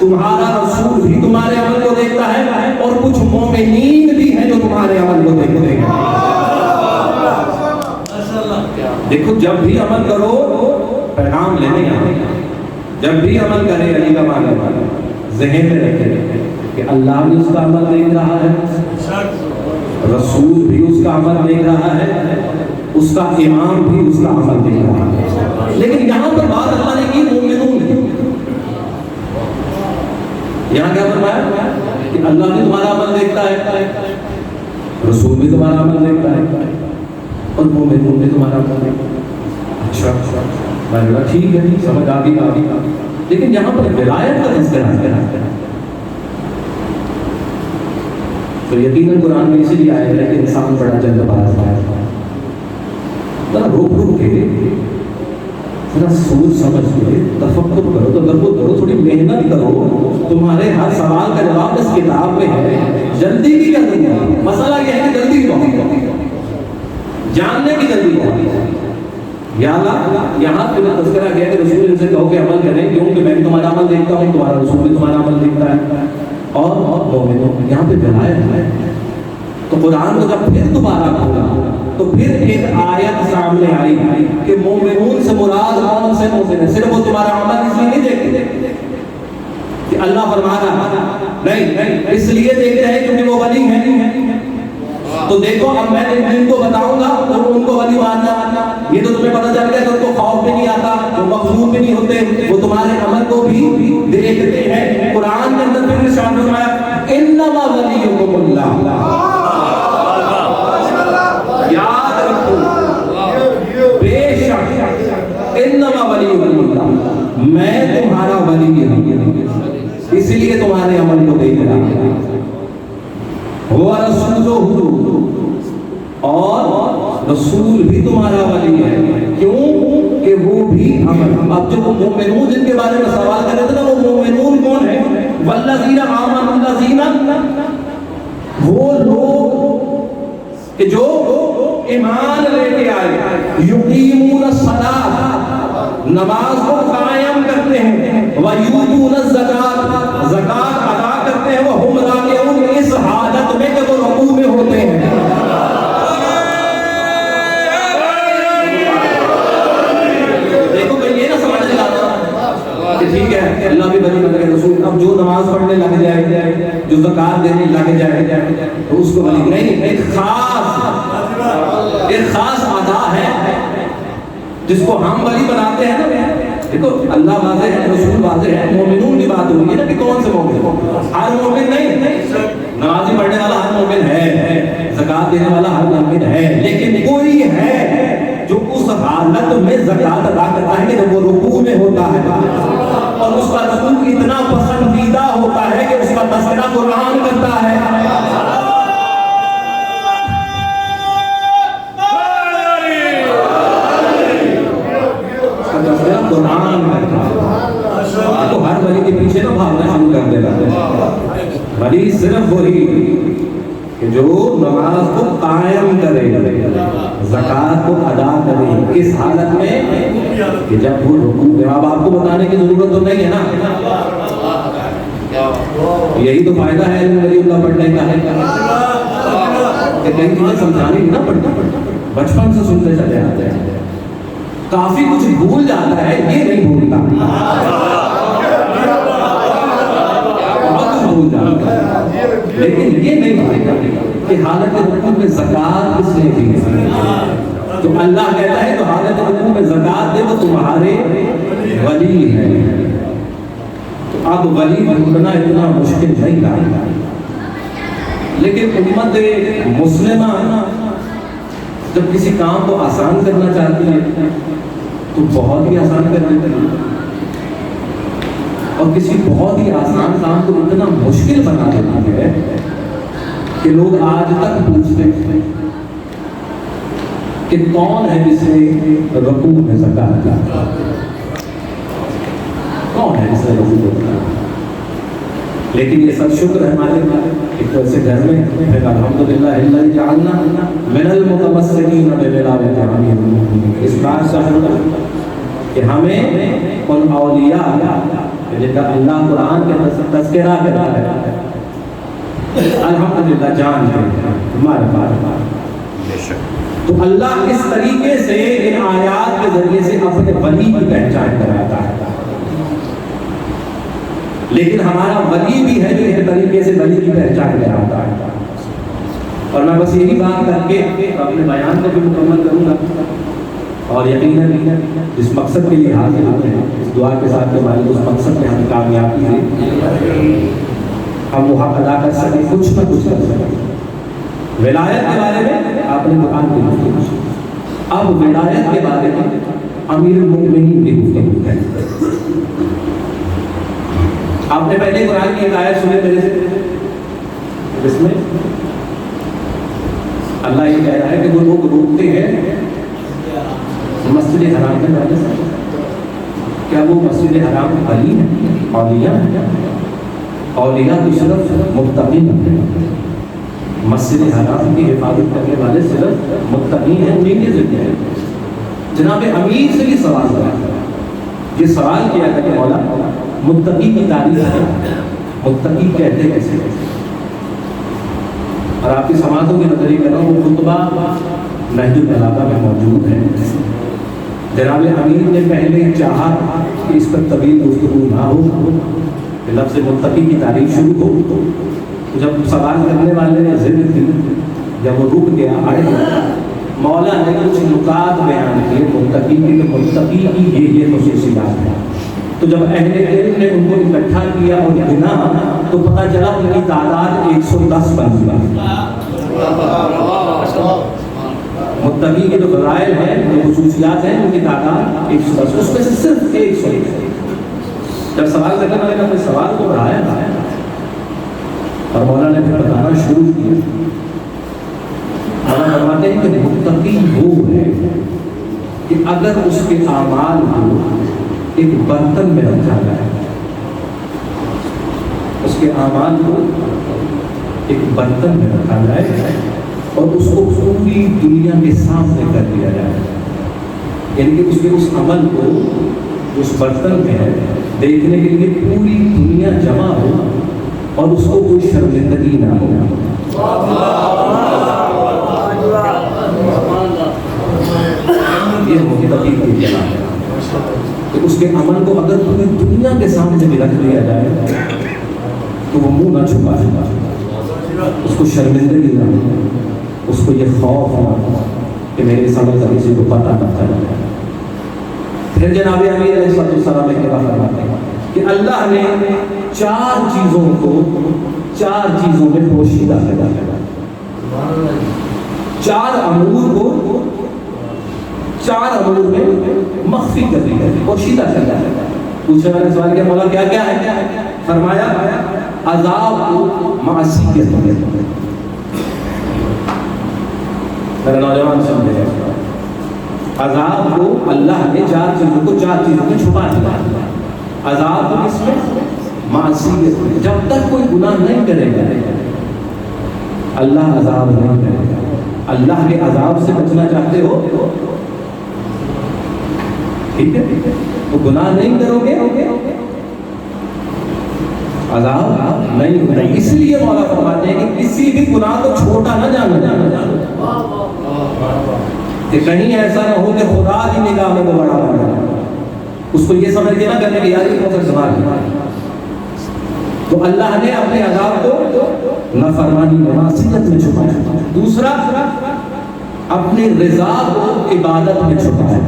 تمہارا رسول بھی تمہارے عمل کو دیکھتا ہے, اور کچھ مومنین بھی ہیں جو تمہارے عمل کو دیکھتے ہیں. دیکھو جب بھی عمل کرو پیغام لینے آئے, جب بھی عمل کرے علی کا مانا ذہن میں رکھے کہ اللہ بھی اس کا عمل دیکھ رہا ہے, رسول بھی اس کا عمل دیکھ رہا ہے, اس کا امام بھی اس کا عمل دیکھ رہا ہے. لیکن یہاں پر بات اللہ نے کی مومنون, یہاں کیا فرمایا کہ اللہ بھی تمہارا عمل دیکھتا ہے, رسول بھی تمہارا عمل دیکھتا ہے, اور مومنون بھی تمہارا عمل دیکھتا ہے. اچھا میں نے کہا ٹھیک ہے سمجھ آ گئی. لیکن یہاں پر ولایت کا تذکرہ ہے تو یقیناً قرآن میں اسی لیے آیا ہے کہ انسان بڑا جلد باز ہے. ذرا روک کے ذرا سوچ سمجھ کے تفکر کرو, تدبر کرو, تھوڑی محنت کرو. تمہارے ہر سوال کا جواب اس کتاب میں ہے. جلدی کی کیا ضرورت ہے؟ مسئلہ یہ ہے کہ جلدی جاننے کی جلدی ہے. یا اللہ یہاں تمہیں تذکرہ کیا کہ رسول ان سے کہو کہ عمل کریں, کیونکہ میں تمہارا عمل دیکھتا ہوں, تمہارا رسول بھی تمہارا عمل دیکھتا ہے, اور مومنوں یہاں پہ ولایت ہے. تو قرآن کو جب پھر دوبارہ کھولا تو پھر ایک آیت سامنے آئی کہ مومنون سے مراد کون سے مومن ہیں. صرف وہ تمہارا عمل اس لیے نہیں دیکھتے کہ اللہ فرمانا, نہیں, اس لیے دیکھتے ہیں کیونکہ وہ ولی ہیں. تو دیکھو اب میں ان کو بتاؤں گا تو ان کو ولی ماننا, یہ تو تمہیں پتہ چل گیا کہ ان کو خوف بھی نہیں آتا, وہ مغلوب بھی نہیں ہوتے, وہ تمہارے عمل کو بھی دیکھتے ہیں. قرآن کے اندر پھر ارشاد فرمایا انما ولیکم اللہ. یاد رکھو بے شک انما ولیکم اللہ, میں تمہارا ولی ہوں, اس لیے تمہارے عمل کو دیکھ رہا ہوں. وَرَسُولُهُ اور رسول بھی تمہارا ولی ہے. کیوں کہ وہ بھی عمل. اب جو مومنون جن کے بارے میں سوال کر رہے تھے نا, وہ مومنون کون ہیں؟ وَالَّذِينَ آمَنُوا الَّذِينَ, وہ لوگ کہ جو ایمان لے کے آئے, یقیمون الصلاۃ, نماز کو قائم کرتے ہیں, وَیُؤْتُونَ الزَّکاۃ, زکات ادا کرتے ہیں, وَهُمْ راکعون, اس حالت میں کہ وہ رکوع میں ہوتے ہیں. دیکھو میں یہ نہ سمجھ جاتا کہ ٹھیک ہے اللہ بھی ولی بن گئے, رسول اب جو نماز پڑھنے لگ جائے, جو زکات دینے لگ جائے تو اس کو ولی نہیں. ایک خاص ادا ہے جس کو ہم ولی بناتے ہیں نا. دیکھو اللہ واضح ہے, رسول واضح ہے, مومنون کی بات ہوئی ہے نا کہ کون سے مومن. ہر مومن نہیں, نمازی پڑھنے والا ہر مومن ہے, زکات دینے والا ہر مومن ہے, لیکن کوئی ہے جو اس حالت میں زکات ادا کرتا ہے کہ جب وہ رکوع میں ہوتا ہے, اور اس کا رکوع اتنا پسندیدہ ہوتا ہے کہ اس کا تذکرہ قرآن کرتا ہے. تو ہر ولی کے پیچھے نہ بھاگنا شروع کر دینا. ولی صرف وہی کہ جو نماز کو قائم کرے, زکات کو ادا کرے, اس حالت میں کہ جب وہ رکوع میں. اب آپ کو بتانے کی ضرورت تو نہیں ہے نا, یہی تو فائدہ ہے ولی اللہ پڑھنے کا ہے کہ کئی چیزیں سمجھانے کی نہ پڑتا, بچپن سے سنتے چلے آتے ہیں. کافی کچھ بھول جاتا ہے, یہ نہیں بھولتا. نہیں مانتا کہ حالت رکوع میں زکات کس نے دی ہے. تو اللہ کہتا ہے تو حالت رکوع میں زکات دے وہ تمہارے ولی ہیں. تو اب ولی ڈھونڈنا اتنا مشکل نہیں تھا، لیکن امت مسلمہ جب کسی کام کو آسان کرنا چاہتی ہے تو بہت ہی آسان کر دیتی ہے، اور کسی بہت ہی آسان کام کو اتنا مشکل بنا دیتی ہے کہ لوگ آج تک پوچھتے ہیں کہ کون ہے جس نے رکوع میں زکات دی، کون ہے جس نے رکوع میں زکات دی. لیکن یہ سب شکر ہے ہمارے ایک طرح سے گھر میں پھر الحمدللہ الذی جعلنا من المتمسکین بولایۃ امیر المؤمنین. اس بات کا شکر کہ ہمیں ان اولیاء جن کا اللہ قرآن کے تذکرہ کرتا ہے الحمدللہ جان ہے ہمارے پاس. تو اللہ اس طریقے سے ان آیات کے ذریعے سے اپنے ولی کی پہچان کراتا ہے. لیکن ہمارا ولی بھی ہے جو ایک طریقے سے ولی کی پہچان کراتا ہے. اور میں بس یہی بات کر کے اپنے بیان کو بھی مکمل کروں گا، اور یقیناً اس مقصد کے لیے حاضر ہوتے ہیں اس دعا کے ساتھ کہ ہمارے اس مقصد میں ہمیں کامیابی ہے، ہم وہ حق ادا کر سکیں، کچھ نہ کچھ کر سکیں. ولایت کے بارے میں آپ نے قرآن کی گفتگو، اب ولایت کے بارے میں امیر المؤمنین کی گفتگو ہے. آپ نے پہلے قرآن کی ایک آیت سنے میرے سے، جس میں اللہ یہ کہہ رہا ہے کہ وہ لوگ روکتے ہیں مسجد حرام میں جانے سے، کیا وہ مسجد حرام ولی ہیں، اولیاء ہیں؟ اولیاء تو صرف متقین ہیں. مسجد حرام کی حفاظت کرنے والے صرف متقین ہیں، انہیں کے ذریعے ہیں. جناب امیر سے یہ سوال ہوا، یہ سوال کیا ہے کہ مولا متقی کی تعریف ہے، متقی کہتے کیسے؟ اور آپ کی سماعتوں کے نظریے کر رہا ہوں، وہ خطبہ نہج البلاغہ میں موجود ہے. جناب امیر نے پہلے چاہا کہ اس پر طویل گفتگو نہ ہو، کہ لفظ متقی کی تعریف شروع ہو. تو جب سوال کرنے والے نے ضد کی، جب وہ رک گیا آئے مولا نے کچھ نکات بیان کیے متقی کی، کہ متقی کی یہ خصوصیات ہیں. تو جب اہل علم نے ان کو اکٹھا کیا اور گنا تو پتہ چلا ان کی تعداد 110 بن گئی. متقی کے جو فضائل ہیں، جو خصوصیات ہیں، ان کی تعداد 110، اس میں سے صرف 100. جب سوال کرنے والے نے اپنے سوال کو بڑھایا اور مولا نے پھر بتانا شروع کیا. مولا فرماتے ہیں کہ متقی وہ ہے کہ اگر اس کے اعمال کو ایک برتن میں رکھا جائے، اس کے اعمال کو ایک برتن میں رکھا جائے اور اس کو پوری دنیا کے سامنے کر دیا جائے، یعنی کہ اس کے اس عمل کو اس برتن میں ہے دیکھنے کے لیے پوری دنیا جمع ہو اور اس کو کوئی شرمندگی نہ ہو. یہ متقی کی جناب ہے کہ اس کے عمل کو اگر پوری دنیا کے سامنے بھی رکھ دیا جائے تو وہ منہ نہ چھپا سکتا، اس کو شرمندگی نہ ہو، اس کو یہ خوف نہ ہو کہ میرے سامنے کا کسی کو پتہ نہ چلے. پھر جناب امیر علیہ السلام نے کہا فرماتے ہیں کہ اللہ نے چار چیزوں میں پوشیدہ کیا، چار امور کو چار امور میں مخفی کر دیا ہے، پوشیدہ کر دیا ہے. پوچھنے والے سوال کیا مولا کیا کیا ہے؟ فرمایا عذاب معصیت ہے. میرے نوجوان سمجھے عذاب کو اللہ نے چار چیزوں میں چھپا دیا. عذاب کس میں؟ معصیت میں. جب تک کوئی گناہ نہیں کرے گا اللہ عذاب نہیں کرے گا. اللہ کے عذاب سے بچنا چاہتے ہو ٹھیک ہے، تو گناہ نہیں کرو گے عذاب نہیں ہوگا. اس لیے مولا فرماتے ہیں کہ کسی بھی گناہ کو چھوٹا نہ جانا کہ کہیں ایسا نہ ہو کہ خدا کی نگاہ میں وہ بڑا، اس کو یہ سمجھ کے نہ کرنے کہ یار یہ کون سا گناہ ہے. تو اللہ نے اپنے عذاب کو نافرمانی معصیت میں چھپایا. دوسرا اپنی رضا کو عبادت میں چھپایا.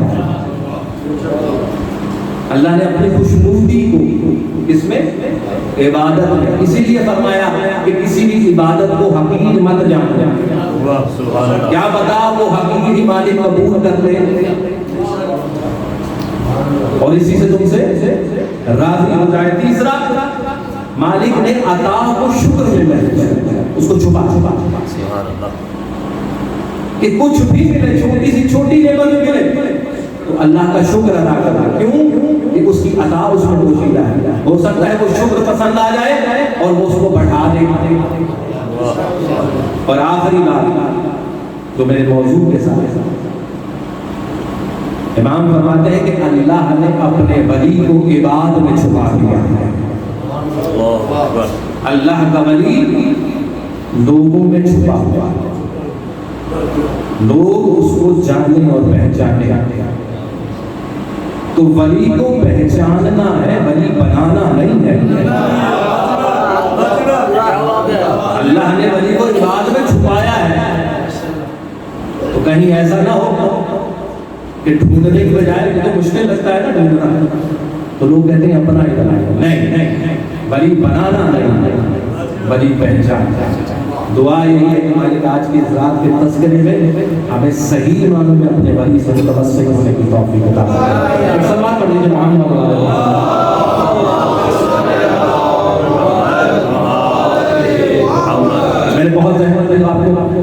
اللہ نے اپنی خوشنودی کو اس میں عبادت میں, اسی لیے فرمایا کہ کسی بھی عبادت کو حقیر مت جاننا, کیا بتا وہ حقیقی مالک قبول کر لے اور اسی سے تم سے راضی ہو جائے. تیسرا مالک نے عطا کو شکر میں اس کو چھپا کہ کچھ بھی ملے, چھوٹی سی چھوٹی نعمت ملے تو اللہ کا شکر ادا کرنا. کیوں کہ اس کی عطا اس میں پوشیدہ ہے. ہو سکتا ہے وہ شکر پسند آ جائے اور وہ اس کو بڑھا دے. اور آخری بات جو میرے موضوع کے ساتھ امام فرماتے ہیں کہ اللہ نے اپنے ولی کو عباد میں چھپا دیا ہے. اللہ کا ولی لوگوں میں چھپا ہوا ہے, لوگ اس کو جاننے اور پہچانے. تو ولی کو پہچاننا ہے, ولی بنانا نہیں ہے. اللہ نے ولی کو عباد میں چھپایا ہے. تو کہیں ایسا نہ ہو کہ ڈھونڈنے کی بجائے, تو مشکل لگتا ہے نا ڈھونڈنا, تو لوگ کہتے ہیں اپنا ہی بنایا. نہیں, ولی بنانا نہیں, ولی پہچاننا. دعا یہی ہے کہ مالک آج کی اس رات کے تذکرے میں ہمیں صحیح معنوں میں اپنے ولی سے متوسل ہونے کی توفیق عطا فرمائے. ایک سوال پڑھ لیجیے محمد میں نے بہت زحمت دی آپ کو,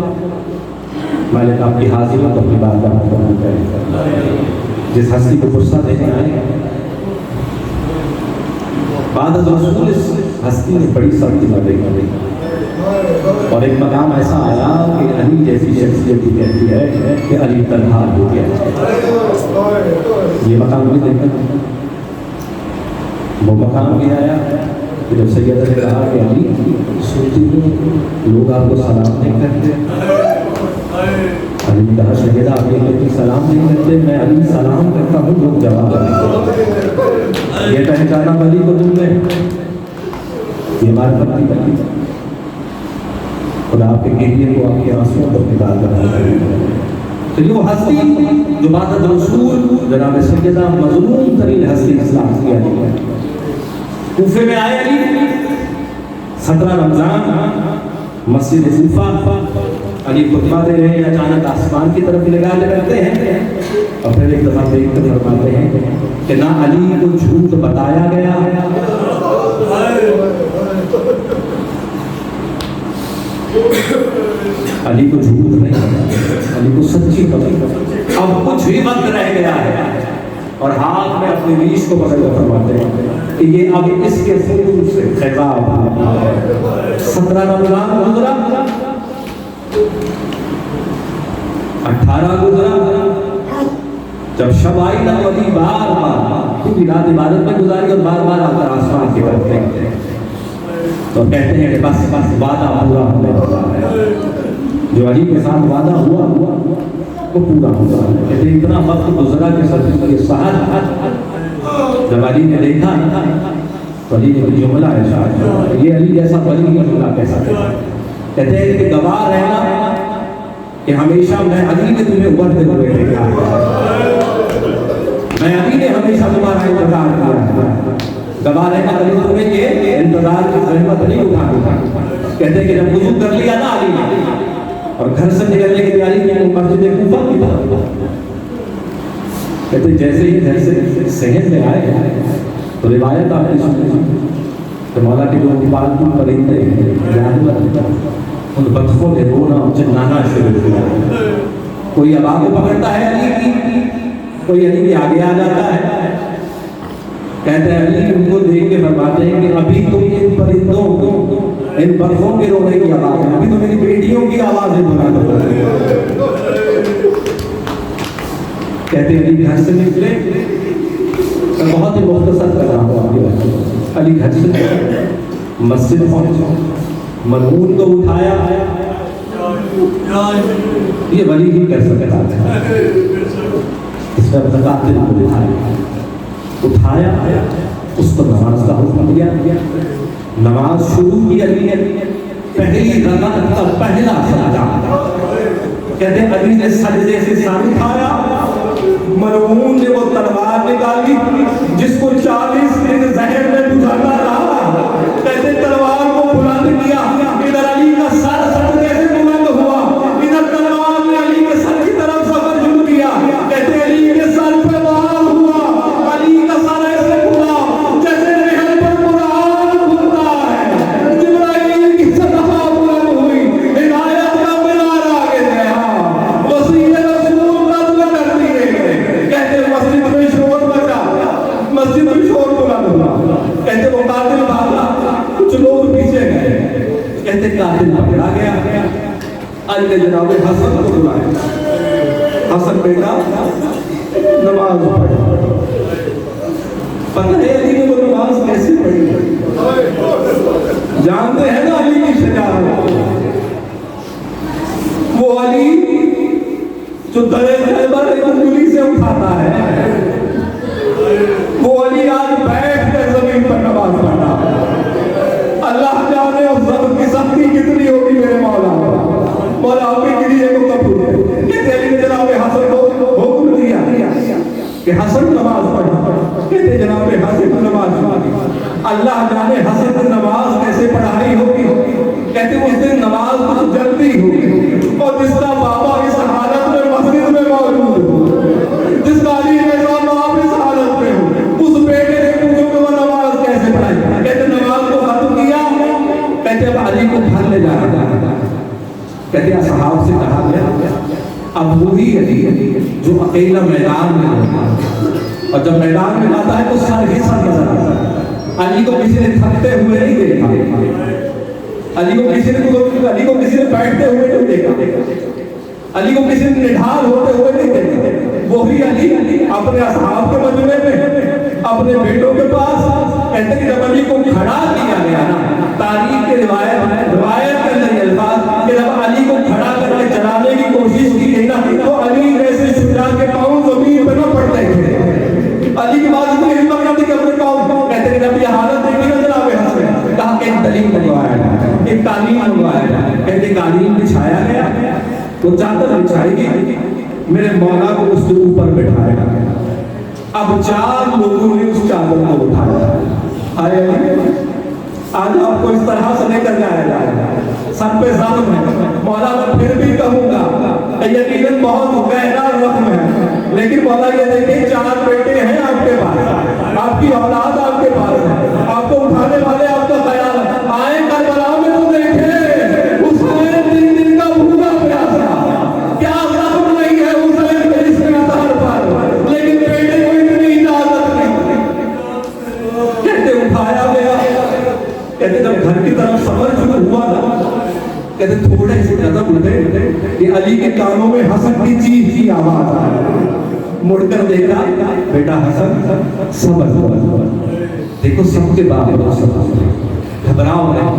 مالک آپ کی حاضری کو اپنی بات کا قبول کریں. جس ہستی کو فرصت دینے آئے بعد از رسول اس ہستی نے بڑی سختی میں دیکھی اور ایک مقام ایسا آیا کہ علی جیسی شخصیت بھی کہتی ہے کہ علی تنہا ہو گیا. یہ مقام بھی دیکھا, وہ مقام بھی آیا کہ جب سیدہ نے کہا کہ علی سنتی ہوں لوگ آپ کو سلام نہیں کرتے. علی نے کہا سیدہ آپ یہ سلام نہیں کرتے, میں علی سلام کرتا ہوں لوگ جواب نہیں. یہ پہچانا ولی کو تم نے, یہ معرفت نہیں بنی. خدا آپ کے ایریے کو آپ کے آنسوؤں کو نکال کر. تو یہ وہ ہستی جو بعد رسول جناب سیدہ مظلوم ترین ہستی اسلام کی علی ہے. کوفے میں آئے علی 17 رمضان مسجد کوفہ, علی خطبہ دے رہے ہیں, اچانک آسمان کی طرف نگاہ لگاتے ہیں اور پھر ایک دفعہ دیکھ کر فرماتے ہیں کہ نہ علی کو جھوٹ بتایا گیا علی کو جھوٹ نہیں, علی کو سچی پتہ. اب کچھ بھی وقت رہ گیا ہے اور ہاتھ میں اپنی ریش کو پکڑ کر فرماتے ہیں کہ یہ اب اس کے خون سے خطاب ہے. 17 رمضان گزرا, 18 گزرا, جب شب آئی نا ولی بار بار پوری رات عبادت میں گزاری اور بار بار آ کر آسمان کی طرف دیکھتے ہیں تو کہتے ہیں کہ بس وعدہ پورا ہونے والا ہے. جو علی کے ساتھ وعدہ ہوا وہ پورا ہوا. کہتے ہیں اتنا وقت گزرا کہ سب کے ساتھ جب علی نے دیکھا تو علی نے جملہ ارشاد, یہ علی جیسا ولی کا جملہ کیسا کہا. کہتے ہیں کہ گواہ رہنا کہ ہمیشہ میں علی نے تمہیں ابھرتے ہوئے دیکھا ہے, میں علی نے ہمیشہ تمہارا انتظار کیا ہے. گواہ رہنا علی تمہیں یہ انتظار کی زحمت نہیں اٹھا. کہتے ہیں کہ جب وضو کر لیا نا علی نے اور گھر سے نکلنے کے لیے علی نے مسجد کوفہ کی طرف, کہتے ہیں جیسے ہی گھر سے صحن میں آئے تو روایت آپ نے سنی کہ مولا کے جو پالتو پرندے جانور ان بطخوں نے رونا چلانا شروع کیا. کوئی ابا کو پکڑتا ہے علی کی, کوئی علی کے آگے آ جاتا ہے. کہتے ہیں علی ان کو دیکھ کے فرماتے ہیں کہ ابھی تو ان پرندوں ان بطخوں کے رونے کی آواز ہے, ابھی تو میری بیٹیوں کی آواز ہے بنا دو. کہتے ہیں علی گھر سے نکلے, میں بہت ہی مختصر کر رہا ہوں آپ کے. علی گھر سے مسجد پہنچا, مرہون کو اٹھایا, یہ ولی ہی کر سکتا ہے. اس پر قاتل کو اٹھایا, اس پر نماز کا حکم دیا, نماز شروع کی علی نے پہلی رکعت کا پہلا سجدہ، کہتے ہیں علی نے سجدے سے سر اٹھایا، ملعون نے وہ تلوار نکالی جس کو 40 دن زہر میں بجھاتا رہا، کہتے تلوار کو بلند کیا، ادھر علی کا سر سجدے سے بلند ہوا، ادھر تلوار نے علی کے سر کی طرف سفر شروع کیا، کہتے علی کے سر پہ وار ہوا، علی کا سر ایسے کھلا جیسے محل پر قرآن کھلتا ہے، جبرائیل کی صدقہ بلند ہوئی، ہدایت کا مینار آگے گیا، وسیع رسول نظر کرتی ہے، کہتے مسجد میں شور بجا، مسجد میں شور بلند ہوا، کہتے وہ قاتل بھاگا، کچھ لوگ پیچھے گئے، کہتے قاتل پکڑا گیا، علی نے جناب حسن کو بلایا، حسن بیٹا نماز پڑھ، پتہ ہے علی نے وہ نماز کیسے پڑھی، جانتے ہیں نا علی کی شجاعت، وہ علی جو درے خیبر ایک انگلی سے اٹھاتا ہے، وہ علی آج بیٹھ کر زمین پر نماز پڑھتا ہے، اللہ جانے اس ضبط کی سختی کتنی ہوگی میرے مولا، مولا آپ کی گریے کو قبول ہے، کہتے علی نے جناب حسن کو حکم دیا کہ حسن نماز پڑھا، کہتے جناب حسن نماز پڑھی، اللہ جانے حسن کی نماز کیسے پڑھائی ہوگی، کہتے اس دن نماز بہت جلدی ہوگی، اور جس کا بابا اس حالت میں مسجد میں موجود ہو، جس کا علی رضا باپ اس حالت میں ہو، اس بیٹے نے پوچھو کہ وہ نماز کیسے پڑھائی، کہتے نماز کو ختم کیا، کہتے اب علی کو گھر لے جانا، کہتے اصحاب سے کہا گیا اب وہی علی جو اکیلا میدان میں ہوتا، اور جب میدان میں جاتا ہے تو سر ہی سر نظر آتا ہے، علی کو کسی نے تھکتے ہوئے نہیں دیکھا، علی کو کسی نے بیٹھتے ہوئے نہیں دیکھا، علی کو کسی نے نڈھال ہوتے ہوئے نہیں دیکھا، وہی علی اپنے اصحاب کے مجمع میں اپنے بیٹوں کے پاس، کہتے کہ جب علی کو کھڑا کیا گیا نا، تاریخ کے روایت کے اندر یہ الفاظ کہ جب علی کو کھڑا کر کے چلانے کی کوشش کی گئی نا تو علی ایسے شجاع کے پاؤں زمین پہ نہ پڑتے تھے، علی کی بات اتنی ہمت نہ تھی کہ اپنے پاؤں، کہتے کہ جب یہ حالت دیکھی نا جناب حسن، کہا کہ ایک دلیل منگوایا جائے، ایک تعلیم منگوایا جائے، کہتے تعلیم بچھایا گیا، وہ چادر بچھائی گئی، میرے مولا کو اس کے اوپر بٹھایا گیا، اب 4 لوگوں نے اس چادر کو اٹھایا، آج آپ کو اس طرح سے لے کر جایا جائے، سب پہ ظلم ہے، مولا میں پھر بھی کہوں گا یقیناً بہت گہرا رقم ہے، لیکن مولا یہ دیکھیں 4 بیٹے ہیں آپ کے پاس، آپ کی اولاد آپ کے پاس ہے، آپ کو اٹھانے والے آپ کا خیال ہے، آئے کربلا میں تو دیکھیں حسین 3 دن کا بھوکا پیاسا، کیا رقم نہیں ہے حسین کے اس آدھار پر، لیکن بیٹے کو اتنی اجازت نہیں، کہتے اٹھایا گیا، کہتے جب گھر کی طرف سفر شروع ہوا تھا، کہتے تھوڑے سے قدم اٹھے کہ علی کے کانوں میں حسن کی چیخ کی آواز آئی، مڑ کر دیکھا بیٹا حسن صبر، دیکھو سب کے باپ گھبراؤ نہیں،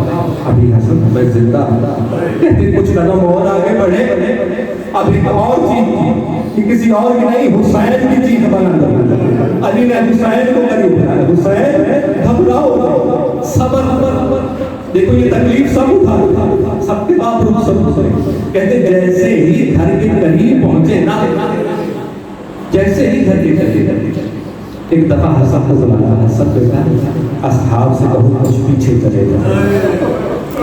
ابھی حسن میں زندہ ہوں، کہتے کچھ قدم اور آگے بڑھے، اب ایک اور چیخ کہ کسی اور کی نہیں، حسین کی چیخ بنا، علی نے حسین کو قریب بلایا، حسین گھبراؤ صبر، دیکھو یہ تکلیف سب اٹھا، سب کے باپ روح سب، کہتے جیسے ہی گھر کے قریب پہنچے نا، جیسے ہی گھر کے قریب، ایک دفعہ حسن کو بلایا، حسن بیٹا اصحاب سے کہو کچھ پیچھے چلے جائے،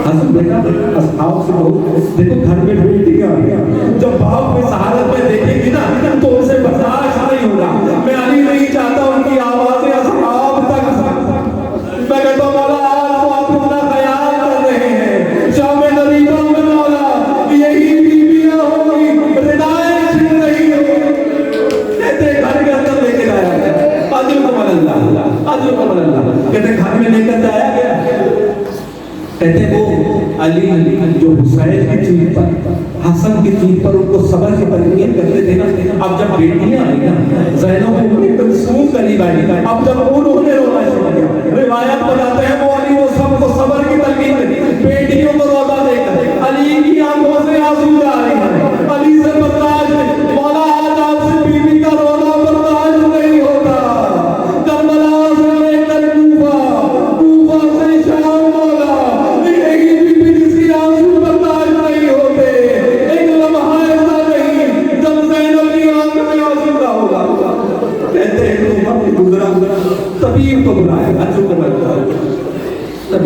حسن بیٹا اصحاب سے کہو، دیکھو گھر میں بیٹیاں جب باپ میں سہارت میں دیکھیں گی نا تو ان سے برداشت نہیں ہوگا، میں علی نہیں چاہتا ان کی آوازیں اصحاب تک، میں کہتا ہوں مولا آج تو آپ اپنا خیال کر رہے ہیں، شام نبیوں میں مولا یہی بیویاں ہوگی، ردائیں چھن رہی ہو، کہتے گھر کے اندر لے کے جایا گیا، اجرکم اللہ، اجرکم اللہ، کہتے گھر میں لے کر جایا گیا، کہتے وہ علی جو حسین کی چیز پر، حسن کی چیز پر ان کو صبر کی تربیت کرتے تھے نا، اب جب بیٹیاں آئی نا، زینب ام کلثوم قریب آئی، اب جب انہوں نے رونا شروع کیا، روایت بتاتے ہیں وہ علی وہ سب کو صبر کی تربیت، بیٹیوں کو روزہ دے کر علی کی آنکھوں سے آنسو جا رہے ہیں، علی سے برداشت نہیں، مولا آج آپ سے بیوی کا رونا برداشت نہیں ہوتا، کربلا سے لے کر کوفہ، کوفہ سے شام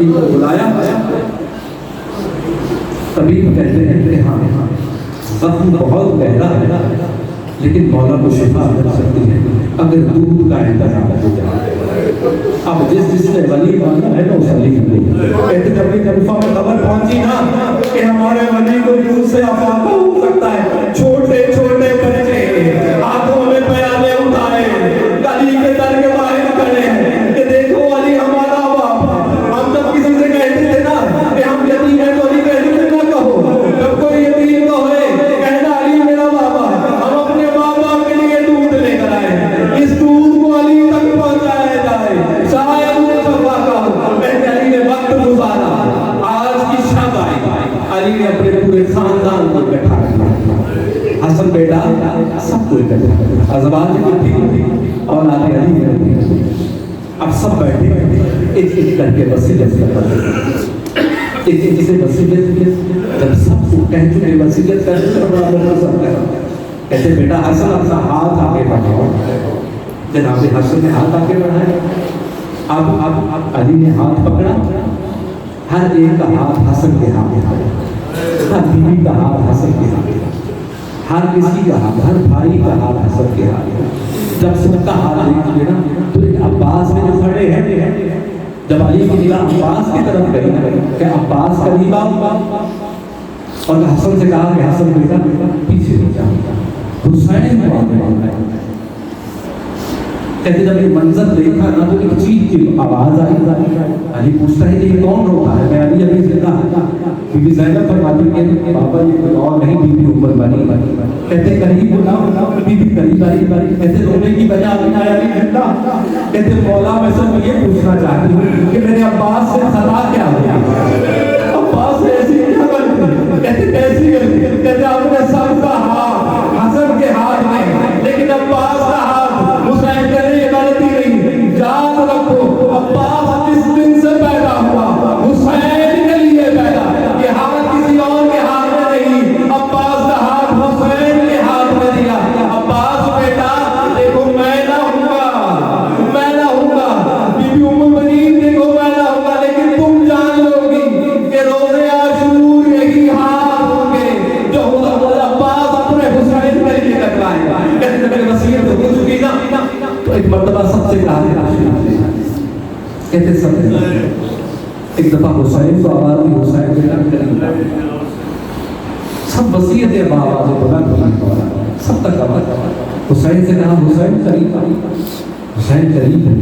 علی کو بلایا. طبیب کہتے ہیں کہ ہاں زخم بہت گہرا ہے لیکن مولا کو شفا مل سکتی ہے اگر دودھ کا انتظام ہو جائے. اب جس نے ولی مانا ہے نا اس علی کہتے جب بھی طرفہ میں خبر پہنچی نا کہ ہمارے ولی کو دودھ سے افاقہ ہو سکتا ہے, چھوٹے چھوٹے بچے ہاتھوں میں پیالے اٹھائے علی کے در کے باہر کھڑے ہیں کہ دیکھو علی ہمارا باپ. ہم جب کسی سے کہتے تھے نا کہ ہم یتیم ہیں تو علی کہتے تھے نہ کہو, جب کوئی یتیم تو ہے کہنا علی میرا بابا. ہم اپنے ماں باپ کے لیے دودھ لے کر آئے, اس دودھ کو علی تک پہنچایا جائے شاید شفا کا ہو. کہتے علی نے وقت گزارا, آج کی شب آئی, علی نے اپنے پورے خاندان کو اکٹھا کیا. حسن بیٹا سب کو اکٹھا کیا, ازواج کی تھی اولاد علی نے. اب سب بیٹھے ایک ایک کر کے وصیت کرتے, ایک ایک سے وصیت کی. جب سب کو کہہ چکے وصیت کرتے تو بڑا سب کہتے بیٹا حسن اپنا ہاتھ آگے بڑھاؤ. جناب حسن نے ہاتھ آگے بڑھایا. اب علی نے ہاتھ پکڑا, ہر ایک کا ہاتھ حسن کے ہاتھ میں آیا, ہر بیوی کا ہاتھ حسن کے ہاتھ میں, ہر کسی کا ہاتھ, ہر بھائی کا ہاتھ حسن کے ہاتھ میں. جب سب کا ہاتھ دیکھیے نا تو ایک عباس میں جو کھڑے ہیں, جب علی کی نگاہ عباس کی طرف گئی کہ عباس قریب آؤ, اور حسن سے کہا کہ حسن بیٹا پیچھے ہو جا, حسین کو آگے بڑھایا. کہتے جب یہ منظر دیکھا نا تو ایک چیز کی آواز آئی. علی پوچھتا ہے کہ یہ کون روتا ہے؟ میں علی علی زندہ. بی بی زینب فرماتی ہے بابا یہ کوئی اور نہیں, بی بی عمر بنی. کہتے قریب بلاؤ, بی بی قریب آئی. کہتے رونے کی وجہ ہے علی زندہ. کہتے مولا میں سب یہ پوچھنا چاہتی ہوں کہ میرے عباس سے خطا کیا ہوا؟ عباس سے ایسی کیا غلطی؟ کہتے کیسی غلطی؟ کہتے آپ نے سب کا ہاتھ حسن کے ہاتھ میں, لیکن عباس کا ہاتھ حسین کے لیے غلطی نہیں. یاد رکھو عباس جس دن سے پیدا ہوا حسین کے لیے پیدا, یہ ہاتھ کسی اور کے ہاتھ میں نہیں, عباس کا ہاتھ حسین کے ہاتھ میں دیا. عباس بیٹا دیکھو میں نہ ہوں گا, بی بی ام المؤمنین دیکھو میں نہ ہوں گا, لیکن تم جان لو گی کہ روزے عاشور یہی ہاتھ ہوں گے جو عباس اپنے حسین کے لیے لگائے. کہتے میری وصیت ہو چکی نا تو ایک مرتبہ سب سے کہا کہتے سب ایک دفعہ حسین کو آواز دی, حسین کے نام کریں سب وصیتیں بآواز بلند ہوئی, سب تک آواز. حسین سے کہا حسین قریب, حسین قریب ہے.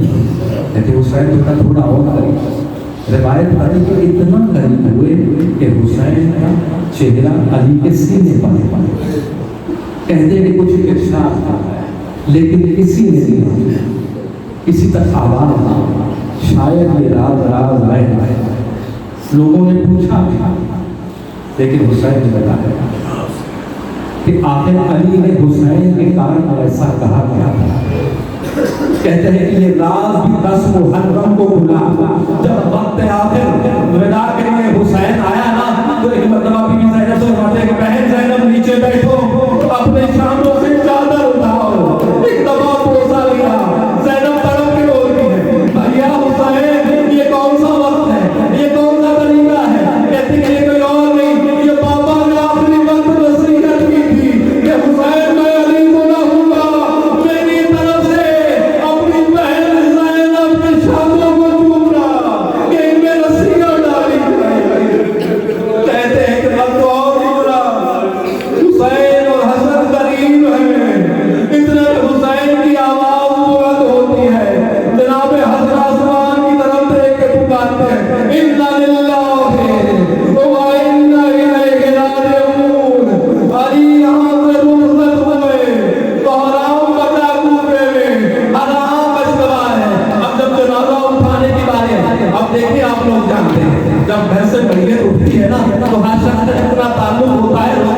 کہتے حسین بیٹا تھوڑا اور قریب. روایت آئی کہ اتنا قریب ہوئے کہ حسین کا چہرہ علی کے سینے پر. کہتے کہ کچھ ارشاد تھا لیکن کسی نے نہیں, کسی تک آواز نہ, شاید یہ راز میں. لوگوں نے پوچھا لیکن حسین نے بتایا کہ آخر علی نے حسین کے کارن ایسا کہا کیا تھا. کہتے ہیں کہ یہ راز بھی 10 محرم کو بھلا, جب وقت آخر ودا کے لیے حسین آیا نا تو ایک مرتبہ بی بی زینب سے فرماتے ہیں کہ بہن زینب نیچے بیٹھو, اپنے شانوں سے چادر اٹھاؤ. ایک دفعہ پوسا لیا, زینب تڑپ کے بولتی ہے بھیا حسین یہ کون سا وقت ہے, یہ کون سا طریقہ ہے؟ کہتی کہ یہ کوئی اور نہیں, یہ بابا نے آخری وقت نصیحت کی تھی کہ حسین میں علی کو نہ ہوں گا, میری طرف سے اپنی بہن زینب کے شانوں کو چومنا کہ ان میں رسیاں ڈالی. کہتے ہیں کہ وقت اور ہی بڑا, حسین اور حسن قریب ہیں, اتنے حسین کی آواز بلند ہوتی ہے. جناب حضرت آسمان کی طرف دیکھ کے پکارتے ہیں انا للہ و انا الیہ راجعون. علی یہاں سے رخصت ہوئے تو حرام بچا کوفے میں, حرام بچوا ہے. اب جب جنازہ اٹھانے کی باری ہے, اب دیکھیں آپ لوگ جانتے ہیں جب گھر سے میت اٹھتی ہے نا تو ہر شخص سے اتنا تعلق ہوتا ہے